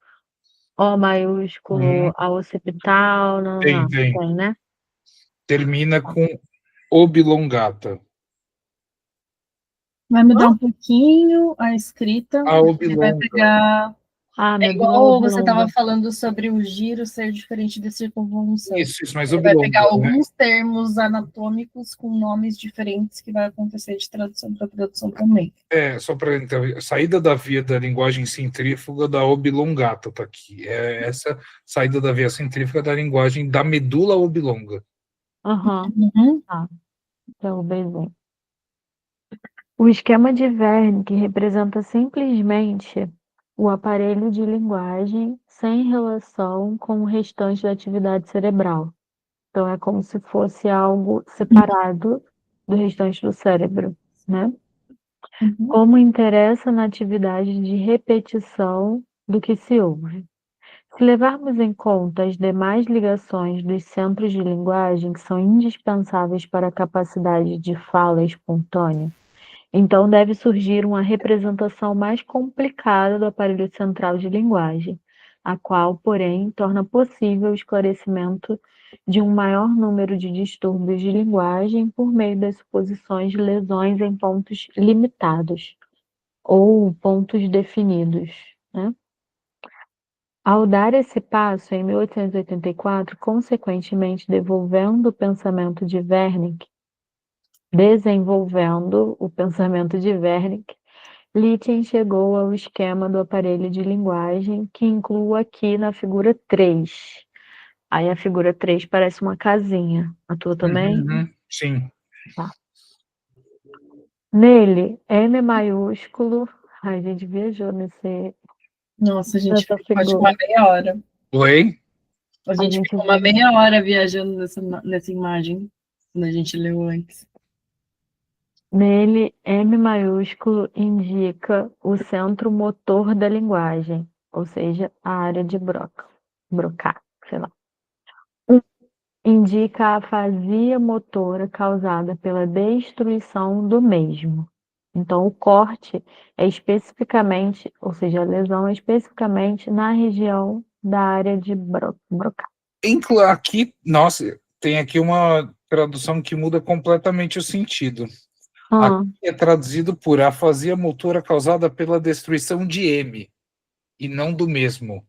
O maiúsculo, Uhum. a occipital, Tem. tem, né? Termina com oblongata. Vai mudar um pouquinho a escrita, A porque ele vai oblonga. pegar. Ah, É medula igual você estava oblonga. falando sobre o giro ser diferente da circunvolução. Isso, mas Ele vai pegar oblonga, né? alguns termos anatômicos com nomes diferentes que vai acontecer de tradução para tradução também. Só para entender, saída da via da linguagem centrífuga da oblongata tá aqui. É essa saída da via centrífuga da linguagem da medula oblonga. Aham, Uhum. tá. Então, beijinho. O esquema de Wernicke representa simplesmente o aparelho de linguagem sem relação com o restante da atividade cerebral. Então, é como se fosse algo separado do restante do cérebro, né? Uhum. Como interessa na atividade de repetição do que se ouve. Se levarmos em conta as demais ligações dos centros de linguagem que são indispensáveis para a capacidade de fala espontânea, então deve surgir uma representação mais complicada do aparelho central de linguagem, a qual, porém, torna possível o esclarecimento de um maior número de distúrbios de linguagem por meio das suposições de lesões em pontos limitados ou pontos definidos, né? Ao dar esse passo, em 1884, consequentemente desenvolvendo o pensamento de Wernicke, Litten chegou ao esquema do aparelho de linguagem, que incluo aqui na figura 3. Aí a figura 3 parece uma casinha. A tua também? Uhum. Sim. Tá. Nele, M maiúsculo. Ai, a gente viajou Nossa, a gente nessa pode figura. uma meia hora. Oi? A gente gente ficou uma viu. meia hora viajando nessa imagem, quando a gente leu antes. Nele, M maiúsculo indica o centro motor da linguagem, ou seja, a área de Broca, sei lá. Indica a afasia motora causada pela destruição do mesmo. Então, o corte é especificamente, ou seja, a lesão é especificamente na região da área de Broca. Aqui, nossa, tem aqui uma tradução que muda completamente o sentido. Aqui é traduzido por afasia motora causada pela destruição de M, e não do mesmo.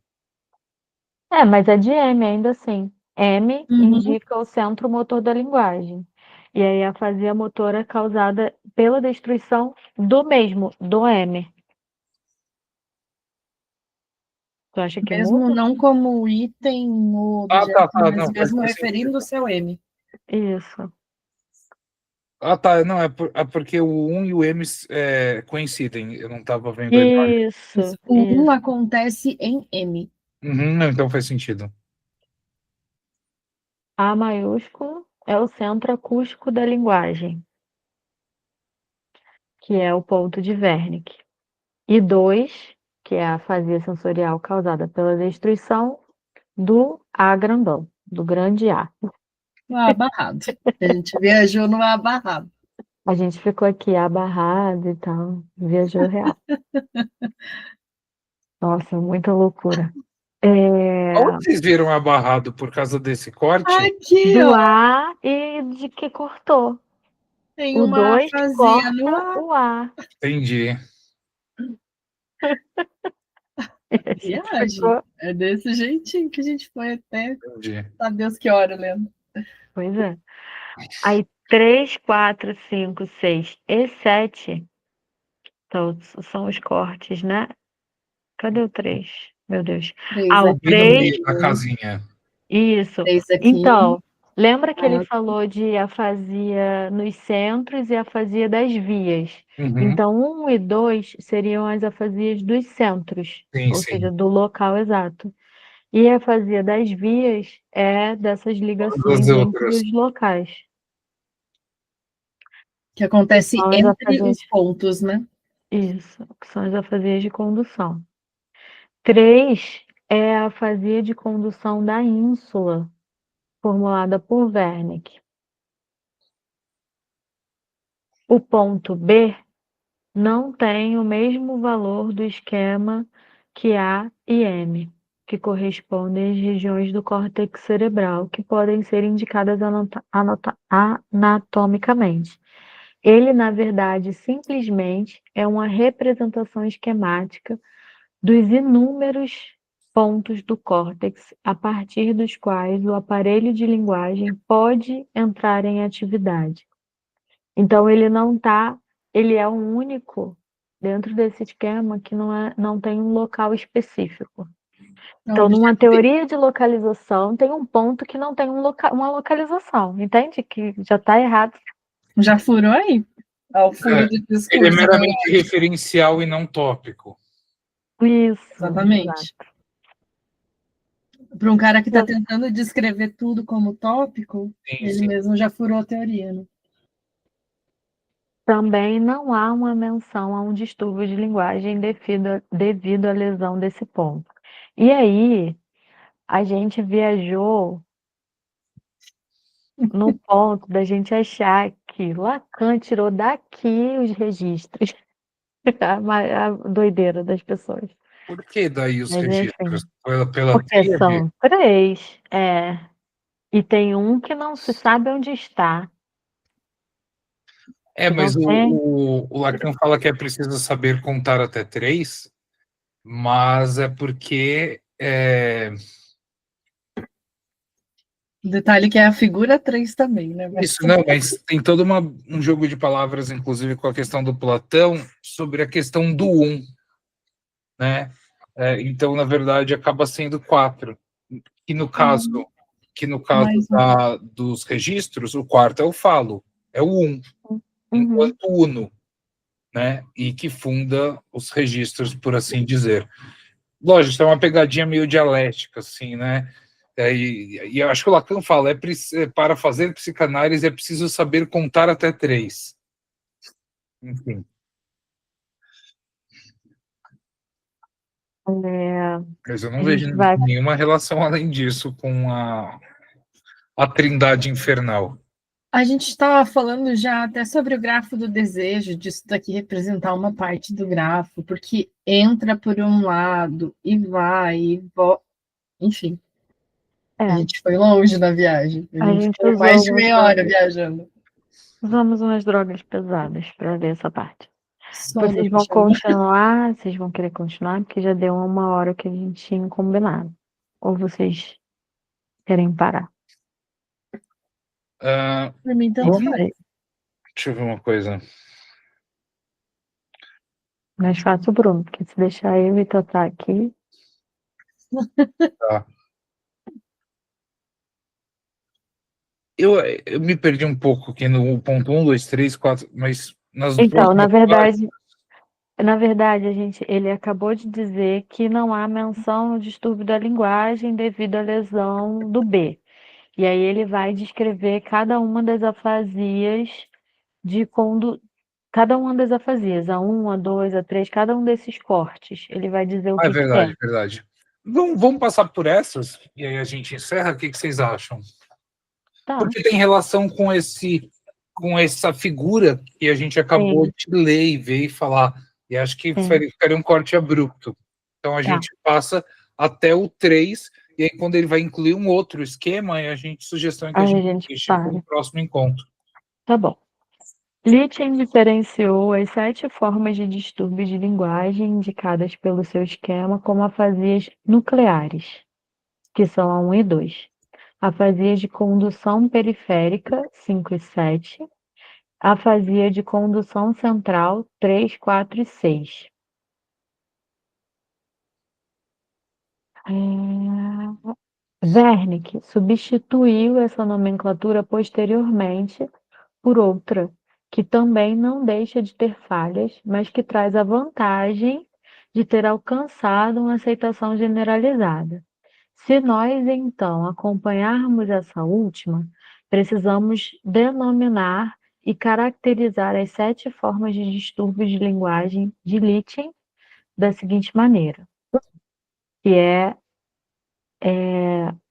Mas é de M ainda assim. M Uhum. indica o centro motor da linguagem. E aí a afasia motora é causada pela destruição do mesmo, do M. Tu acha que Mesmo muda? não como item no objeto, Tá, mas não, mesmo faz referindo-se ao M. Isso. tá, não, é porque o 1 e o M coincidem, eu não estava vendo a imagem. Isso, O 1 isso. acontece em M. Não, então faz sentido. A maiúsculo é o centro acústico da linguagem, que é o ponto de Wernicke. E 2, que é a afasia sensorial causada pela destruição do A grandão, do grande A. No abarrado. A gente viajou no abarrado. A gente ficou aqui abarrado e tal, viajou real. Nossa, muita loucura. Onde vocês viram abarrado por causa desse corte? Aqui, Do ó, A e de que cortou. tem O uma 2 afasia no corta A. o A. Entendi. E a gente Viagem. ficou. É desse jeitinho que a gente foi até Entendi. sabe Deus que hora, lembra? Pois é. Aí 3, 4, 5, 6 e 7 são os cortes, né? Cadê o 3? Meu Deus. 3 O Bem no 3, meio da casinha. isso. 3 aqui. Então, lembra que ele Ah, falou de afasia nos centros e afasia das vias? Uhum. Então, 1 e 2 seriam as afasias dos centros, Sim, ou seja, sim. do local exato. E a afasia das vias é dessas Todas as ligações entre outras. os locais. que acontece São as entre afasias, os pontos, né? isso, que são as afasias de condução. 3 é a afasia de condução da ínsula, formulada por Wernicke. O ponto B não tem o mesmo valor do esquema que A e M, que correspondem às regiões do córtex cerebral, que podem ser indicadas anatomicamente. Ele, na verdade, simplesmente é uma representação esquemática dos inúmeros pontos do córtex a partir dos quais o aparelho de linguagem pode entrar em atividade. Então, ele é o único dentro desse esquema que não tem um local específico. É um Então, numa objeto B. teoria de localização, tem um ponto que não tem uma localização, entende? Que já está errado. Já furou aí? Ao furo do Ele é discurso. meramente referencial e não tópico. Isso, Exatamente. exato. Para um cara que está tentando descrever tudo como tópico, Sim, ele sim. mesmo já furou a teoria, né? Também não há uma menção a um distúrbio de linguagem devido à lesão desse ponto. E aí, a gente viajou no ponto da gente achar que Lacan tirou daqui os registros, a doideira das pessoas. Por que daí os Mas registros? enfim, Pela porque tríade? são 3, e tem um que não se sabe onde está, que não Mas tem. o Lacan fala que é preciso saber contar até 3, mas é porque O detalhe que é a figura 3 também, né? isso, não, mas tem todo um jogo de palavras, inclusive com a questão do Platão, sobre a questão do né? Então, na verdade, acaba sendo 4. E no caso, Mais um. dos registros, o quarto é o falo, é o Uhum. enquanto uno, né? E que funda os registros, por assim dizer. Lógico, isso é uma pegadinha meio dialética, assim, né? E eu acho que o Lacan fala, para fazer psicanálise é preciso saber contar até 3. Enfim, É, mas eu a não vejo gente vai. nenhuma relação além disso com a Trindade Infernal. A gente estava falando já até sobre o grafo do desejo, disso daqui representar uma parte do grafo, porque entra por um lado e vai, e volta. Enfim, a É, gente foi longe na viagem. A a gente gente ficou usou mais de algumas meia hora drogas. viajando. Usamos umas drogas pesadas para ver essa parte. Sono, Vocês vão chama. continuar? Vocês vão querer continuar? Porque já deu 1 hora que a gente tinha combinado. Ou vocês querem parar? Ah, Por mim, tanto vamos, faz. deixa eu ver uma coisa. Mais fácil o Bruno, porque se deixar eu e Tatá aqui. Tá. Eu me perdi um pouco aqui no ponto 1, 2, 3, 4, mas nas Então, próximas partes. na verdade, ele acabou de dizer que não há menção no distúrbio da linguagem devido à lesão do B. E aí ele vai descrever cada uma das afasias de cada uma das afasias, a 1, a 2, a 3, cada um desses cortes. Ele vai dizer o Ah, é que que é. verdade, verdade. Vamos passar por essas e aí a gente encerra. O que vocês acham? Tá, Porque tem relação com essa figura que a gente acabou sim, de ler e ver e falar. E acho que sim, ficaria um corte abrupto. Então a tá. gente passa até o 3 e aí quando ele vai incluir um outro esquema, a gente sugestão é que a Aí a gente gente deixe para o para. próximo encontro. Tá bom. Lichten diferenciou as 7 formas de distúrbio de linguagem indicadas pelo seu esquema como afasias nucleares, que são a 1 e 2. Afasia de condução periférica, 5 e 7. Afasia de condução central, 3, 4 e 6. Wernicke substituiu essa nomenclatura posteriormente por outra, que também não deixa de ter falhas, mas que traz a vantagem de ter alcançado uma aceitação generalizada. Se nós, então, acompanharmos essa última, precisamos denominar e caracterizar as 7 formas de distúrbios de linguagem de Lichten da seguinte maneira, que é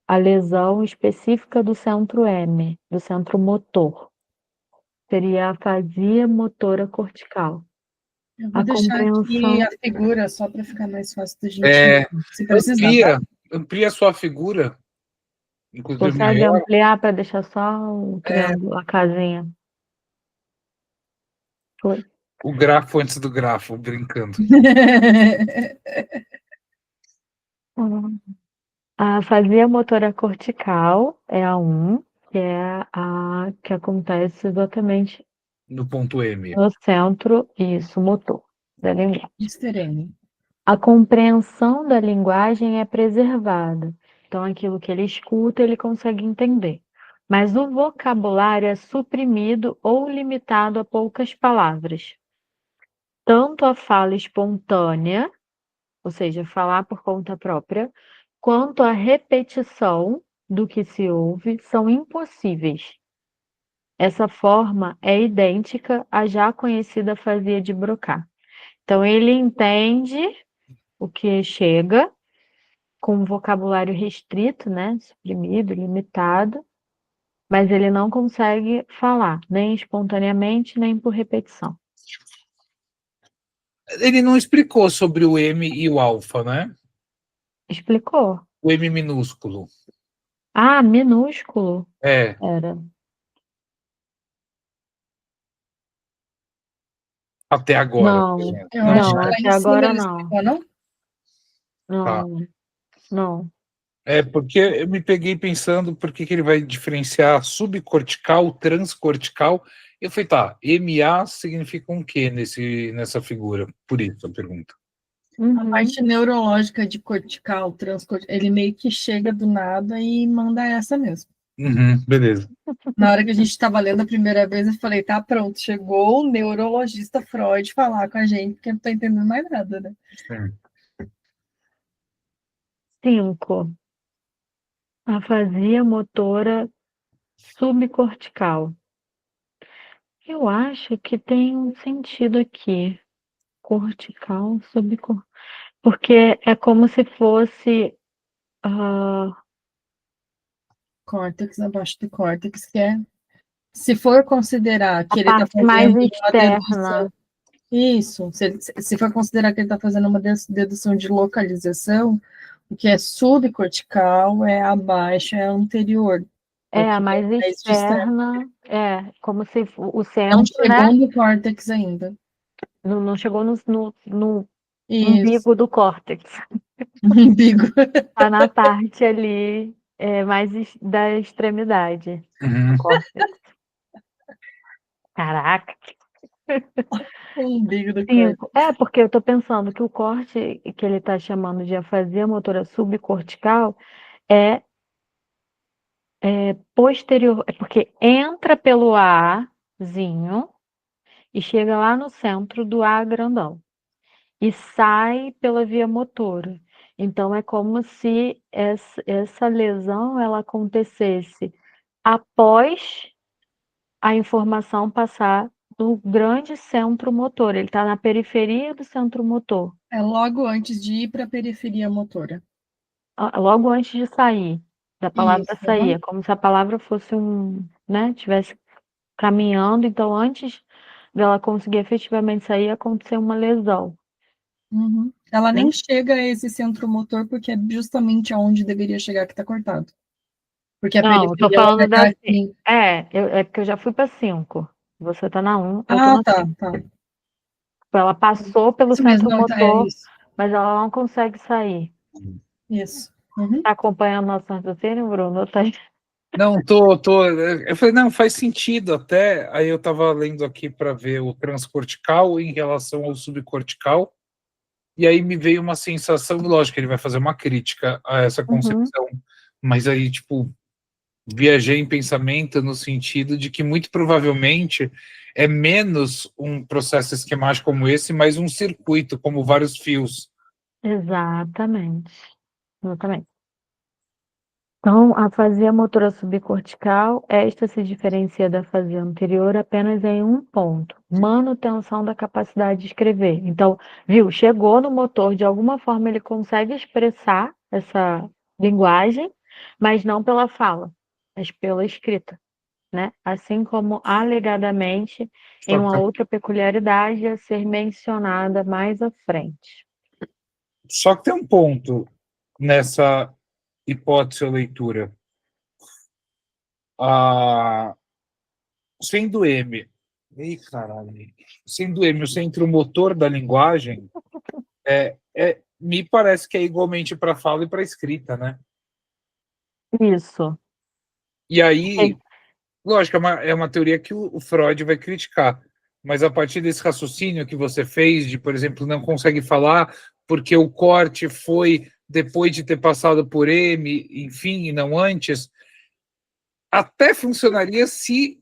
a lesão específica do centro M, do centro motor. Seria a afasia motora cortical. Eu vou A deixar aqui compreensão. a figura só para ficar mais fácil da gente É, se precisar, tá? amplia a sua figura, inclusive Consegue maior. ampliar para deixar só o É, triângulo, a casinha? Foi. o grafo antes do grafo, brincando. A afasia motora cortical é a 1, que é a que acontece exatamente No ponto M. no centro, isso, motor da linguagem. Mr. N. A compreensão da linguagem é preservada. Então, aquilo que ele escuta, ele consegue entender. Mas o vocabulário é suprimido ou limitado a poucas palavras. Tanto a fala espontânea, ou seja, falar por conta própria, quanto a repetição do que se ouve são impossíveis. Essa forma é idêntica à já conhecida afasia de Broca. Então, ele entende o que chega com um vocabulário restrito, né, suprimido, limitado, mas ele não consegue falar, nem espontaneamente, nem por repetição. Ele não explicou sobre o M e o alfa, né? Explicou? O M minúsculo. Ah, minúsculo É, era. até agora. Não, Eu Não, acho não, que né? lá até em cima agora ele não. explicou, não? Tá. Não, não. É, porque eu me peguei pensando por que ele vai diferenciar subcortical, transcortical. Eu falei, tá, MA significa um quê nessa figura? Por isso a pergunta. A Uhum. parte neurológica de cortical, transcortical, ele meio que chega do nada e manda essa mesmo. Uhum, beleza. Na hora que a gente estava lendo a primeira vez, eu falei, tá pronto, chegou o neurologista Freud falar com a gente, porque eu não estou entendendo mais nada, né? Sim. 5. Afasia motora subcortical. Eu acho que tem um sentido aqui. Cortical, subcortical. Porque é como se fosse. Córtex, abaixo do córtex, que é. Se for considerar A que ele está parte mais fazendo uma externa. dedução. Isso, se for considerar que ele está fazendo uma dedução de localização, o que é subcortical é abaixo, é anterior. É o É, a que é mais mais distante. externa. É, como se o Não centro, né? chegou no córtex ainda. Não chegou no Isso, umbigo do córtex. umbigo. Tá na parte ali mais da extremidade do Uhum. córtex. Caraca, Umbigo do córtex. 5. É, porque eu tô pensando que o corte que ele tá chamando de afasia motora subcortical é posterior, é porque entra pelo Azinho e chega lá no centro do A grandão e sai pela via motora. Então é como se essa lesão ela acontecesse após a informação passar do grande centro motor. Ele está na periferia do centro motor, É logo antes de ir para a periferia motora. logo antes de sair, da palavra Isso, sair. uhum. É como se a palavra fosse né, tivesse caminhando, então antes dela conseguir efetivamente sair, aconteceu uma lesão. Uhum. Ela Né? nem chega a esse centro motor porque é justamente aonde deveria chegar que está cortado. Porque a Não, eu tô periferia ela vai falando estar da. aqui. É porque eu já fui para 5. Você tá na 1, eu tô Ah, na tá, 5. tá. Ela passou pelo Isso mesmo, centro não, é motor, isso. mas ela não consegue sair. Isso. Uhum. Tá acompanhando nosso raciocínio, Bruno? Tá... Não, tô. Eu falei, não, faz sentido até. Aí eu estava lendo aqui para ver o transcortical em relação ao subcortical, e aí me veio uma sensação, lógico, ele vai fazer uma crítica a essa Uhum. concepção, mas aí, tipo, viajei em pensamento no sentido de que muito provavelmente é menos um processo esquemático como esse, mas um circuito, como vários fios. Exatamente. Exatamente. Então, a afasia motora subcortical, esta se diferencia da afasia anterior apenas em um ponto: manutenção da capacidade de escrever. Então, viu, chegou no motor, de alguma forma ele consegue expressar essa linguagem, mas não pela fala, mas pela escrita, né? Assim como alegadamente em Só uma que, outra peculiaridade a ser mencionada mais à frente. só que tem um ponto nessa hipótese ou leitura. A, sendo M, ei, caralho, sendo M o centro motor da linguagem, me parece que é igualmente para fala e para escrita, né? Isso. E aí, lógico, é uma teoria que o Freud vai criticar, mas a partir desse raciocínio que você fez, de, por exemplo, não consegue falar porque o corte foi depois de ter passado por M, enfim, e não antes, até funcionaria se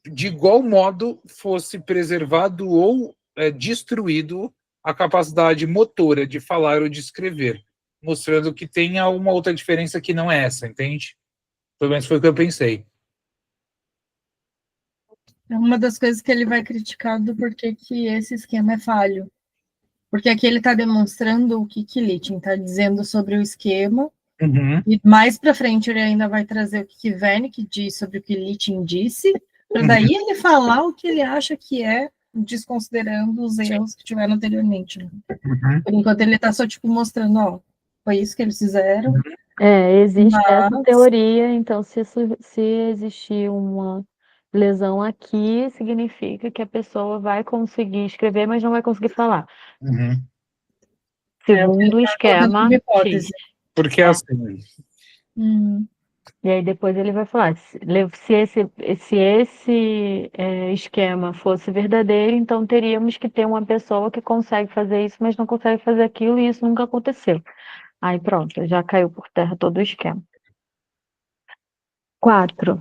de igual modo fosse preservado ou destruído a capacidade motora de falar ou de escrever, mostrando que tem uma outra diferença que não é essa, entende? Pelo menos foi o que eu pensei. É uma das coisas que ele vai criticar do porquê que esse esquema é falho. Porque aqui ele está demonstrando o que Lichtin está dizendo sobre o esquema, Uhum. e mais para frente ele ainda vai trazer o que Wernicke diz sobre o que Lichtin disse, para daí ele falar o que ele acha que é, desconsiderando os erros que tiveram anteriormente. Né? Uhum. Por enquanto ele está só tipo mostrando, ó, foi isso que eles fizeram. Existe essa Mas teoria, então se existir uma lesão aqui, significa que a pessoa vai conseguir escrever, mas não vai conseguir falar. Uhum. é o que ele Segundo o está colocando como esquema X. hipótese. Porque É. assim, E aí depois ele vai falar, se esse esquema fosse verdadeiro, então teríamos que ter uma pessoa que consegue fazer isso, mas não consegue fazer aquilo, e isso nunca aconteceu. Aí pronto, já caiu por terra todo o esquema. 4.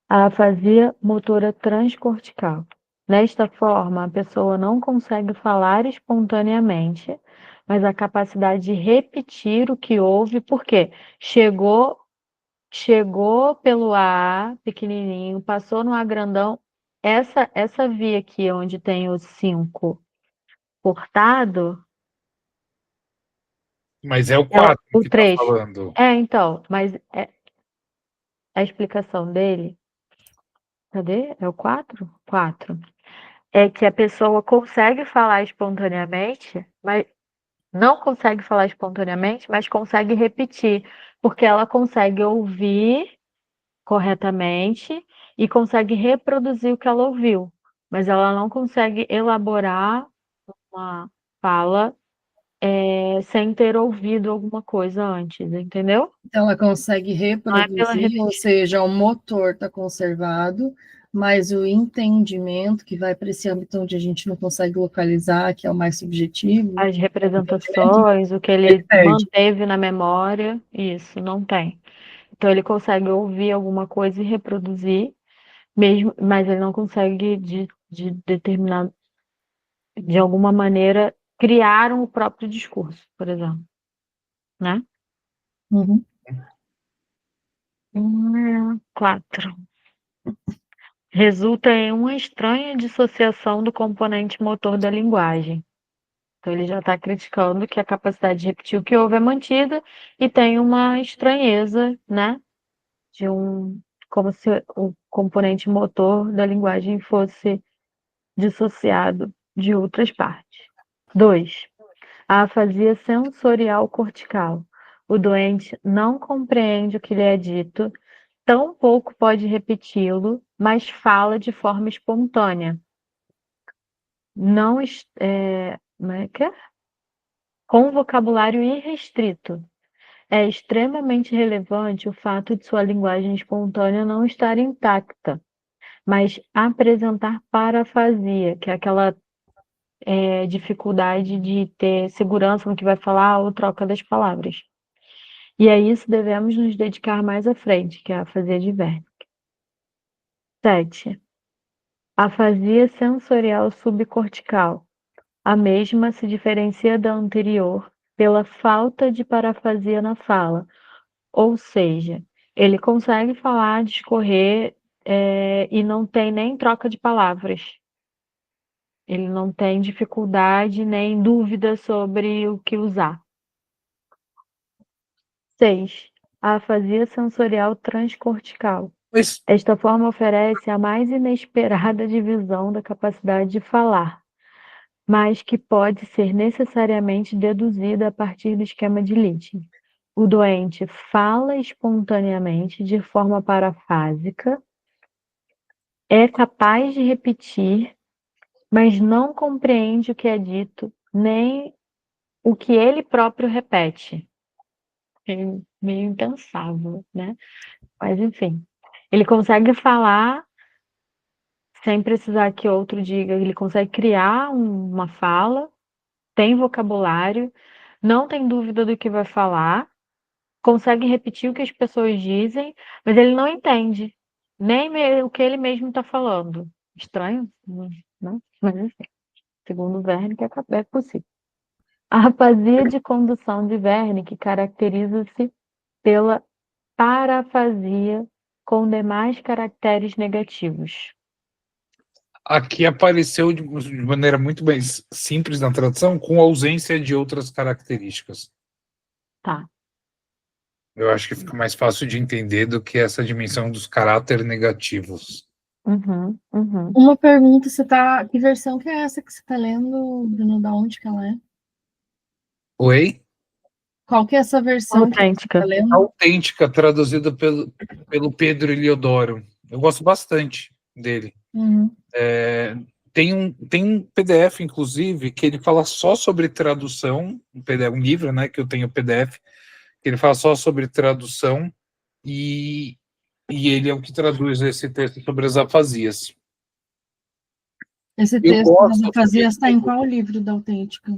A afasia motora transcortical. Desta forma, a pessoa não consegue falar espontaneamente, mas a capacidade de repetir o que ouve, porque chegou chegou pelo A pequenininho, passou no A grandão. Essa via aqui, onde tem os 5 cortado, Mas é o é 4 o que tá 3. falando. Então, mas a explicação dele, cadê? É o 4? 4. É que a pessoa consegue falar espontaneamente, mas não consegue falar espontaneamente, mas consegue repetir, porque ela consegue ouvir corretamente e consegue reproduzir o que ela ouviu, mas ela não consegue elaborar uma fala, sem ter ouvido alguma coisa antes, entendeu? Então, ela consegue Não é pela reproduzir, ou repetição. seja, o motor está conservado, mas o entendimento, que vai para esse âmbito onde a gente não consegue localizar, que é o mais subjetivo, As representações, o que ele ele perde. manteve na memória, isso, não tem. Então ele consegue ouvir alguma coisa e reproduzir, mesmo, mas ele não consegue de determinar, de alguma maneira, criar um próprio discurso, por exemplo, né? Uhum. 4. Resulta em uma estranha dissociação do componente motor da linguagem. Então ele já está criticando que a capacidade de repetir o que houve é mantida e tem uma estranheza, né? De como se o componente motor da linguagem fosse dissociado de outras partes. 2. A afasia sensorial cortical. O doente não compreende o que lhe é dito, tampouco pode repeti-lo, mas fala de forma espontânea. Não, como é que é? Com vocabulário irrestrito. É extremamente relevante o fato de sua linguagem espontânea não estar intacta, mas apresentar parafasia, que é aquela dificuldade de ter segurança no que vai falar ou troca das palavras. E a isso devemos nos dedicar mais à frente, que é a afasia de Wernicke. 7. Afasia sensorial subcortical. A mesma se diferencia da anterior pela falta de parafasia na fala, ou seja, ele consegue falar, discorrer, e não tem nem troca de palavras. Ele não tem dificuldade nem dúvida sobre o que usar. 6. A afasia sensorial transcortical. Mas, Esta forma oferece a mais inesperada divisão da capacidade de falar, mas que pode ser necessariamente deduzida a partir do esquema de Littman. O doente fala espontaneamente de forma parafásica, é capaz de repetir, mas não compreende o que é dito, nem o que ele próprio repete. É meio impensável, né? Mas, enfim, ele consegue falar sem precisar que outro diga, ele consegue criar uma fala, tem vocabulário, não tem dúvida do que vai falar, consegue repetir o que as pessoas dizem, mas ele não entende nem o que ele mesmo está falando. Estranho, né? Mas, enfim, segundo Wernicke, é possível. A afasia de condução de Wernicke caracteriza-se pela parafasia com demais caracteres negativos. aqui apareceu de maneira muito mais simples na tradução, com ausência de outras características. Tá. Eu acho que fica mais fácil de entender do que essa dimensão dos caráteres negativos. Uhum, uhum. Uma pergunta, que versão que é essa que você está lendo, Bruno? Da onde que ela é? Oi? Qual que é essa versão que você Autêntica. está lendo? Autêntica, traduzida pelo Pedro Eliodoro. Eu gosto bastante dele. Uhum. Tem um PDF, inclusive, que ele fala só sobre tradução, um livro, né, que eu tenho PDF, que ele fala só sobre tradução, e ele é o que traduz esse texto sobre as afasias. Esse Eu texto gosto da afasia está em qual livro da Autêntica?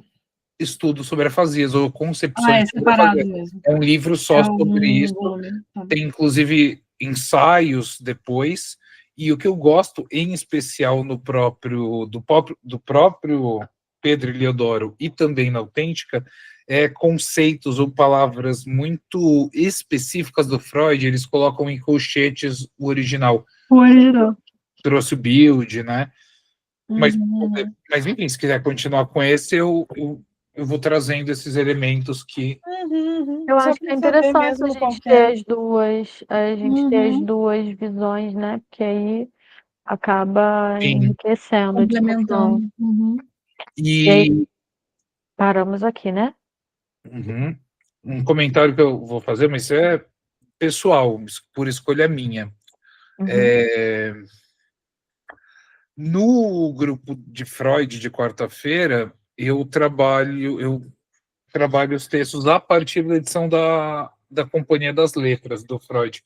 estudo sobre afasias, ou Ah, concepções é sobre afasias. separado mesmo. É um livro só É sobre um isso, volume. Tá. tem inclusive ensaios depois, e o que eu gosto, em especial do próprio Pedro Eliodoro e também na Autêntica, conceitos ou palavras muito específicas do Freud, eles colocam em colchetes o original. O original. Trouxe o build, né? Mas, Uhum. mas enfim, se quiser continuar com esse, eu vou trazendo esses elementos que... Eu Só acho que para é saber interessante a mesmo qual gente que é. ter as duas visões, né? Porque aí acaba Sim. enriquecendo a discussão. Complementando. Uhum. E aí E paramos aqui, né? um comentário que eu vou fazer, mas isso é pessoal, por escolha minha. Uhum. No grupo de Freud de quarta-feira, eu trabalho os textos a partir da edição da Companhia das Letras, do Freud.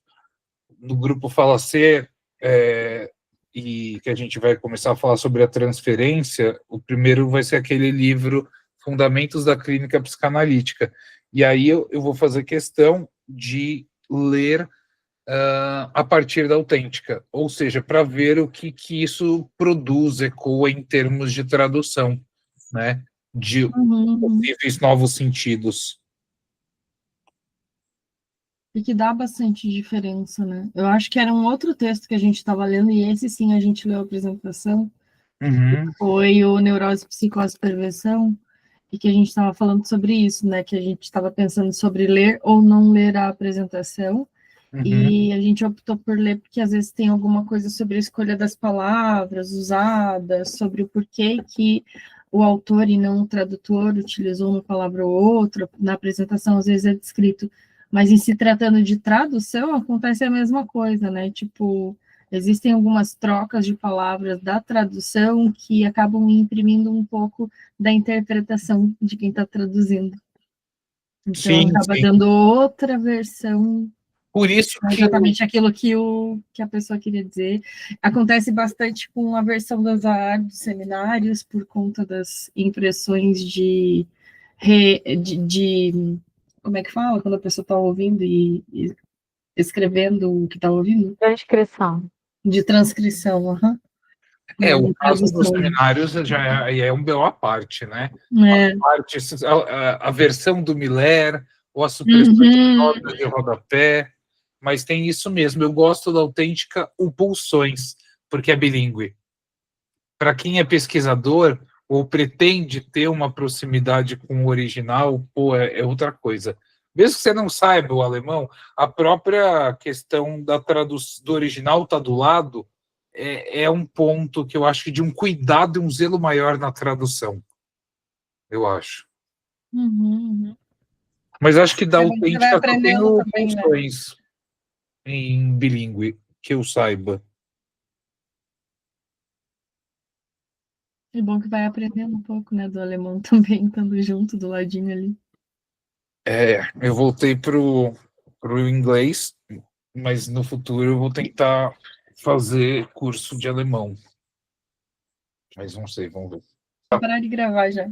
No grupo Fala Ser, e que a gente vai começar a falar sobre a transferência, o primeiro vai ser aquele livro Fundamentos da Clínica Psicanalítica. E aí eu vou fazer questão de ler a partir da autêntica, ou seja, para ver o que isso produz, ecoa em termos de tradução, né? De Uhum. possíveis novos sentidos. E que dá bastante diferença, né? Eu acho que era um outro texto que a gente estava lendo, e esse sim a gente leu a apresentação, Uhum. foi o Neurose, Psicose, Perversão, e que a gente estava falando sobre isso, né? Que a gente estava pensando sobre ler ou não ler a apresentação, Uhum. e a gente optou por ler porque às vezes tem alguma coisa sobre a escolha das palavras usadas, sobre o porquê que o autor e não o tradutor utilizou uma palavra ou outra. Na apresentação, às vezes é descrito, mas em se tratando de tradução, acontece a mesma coisa, né? Tipo, existem algumas trocas de palavras da tradução que acabam imprimindo um pouco da interpretação de quem está traduzindo. Então, Sim, acaba sim. dando outra versão, Por isso não que exatamente aquilo que a pessoa queria dizer. Acontece bastante com a versão das AR dos seminários, por conta das impressões de como é que fala? Quando a pessoa está ouvindo e escrevendo o que está ouvindo? Transcrição. De transcrição, uhum. o Não, caso dos tradução. seminários já é um BO à parte, né? É. A versão do Miller, ou a supressão de Uhum. notas de rodapé, mas tem isso mesmo. Eu gosto da autêntica o Pulsões, porque é bilíngue. Para quem é pesquisador ou pretende ter uma proximidade com o original, pô, é outra coisa. Mesmo que você não saiba o alemão, a própria questão do original tá do lado é um ponto que eu acho de um cuidado e um zelo maior na tradução, eu acho. Uhum. Mas acho que da É bom que você vai autêntica só tem aprendendo o também, né? Pulsões em bilíngue, que eu saiba. É bom que vai aprendendo um pouco, né, do alemão também, estando junto do ladinho ali. Eu voltei pro inglês, mas no futuro eu vou tentar fazer curso de alemão. Mas não sei, vamos ver. Vou parar de gravar já.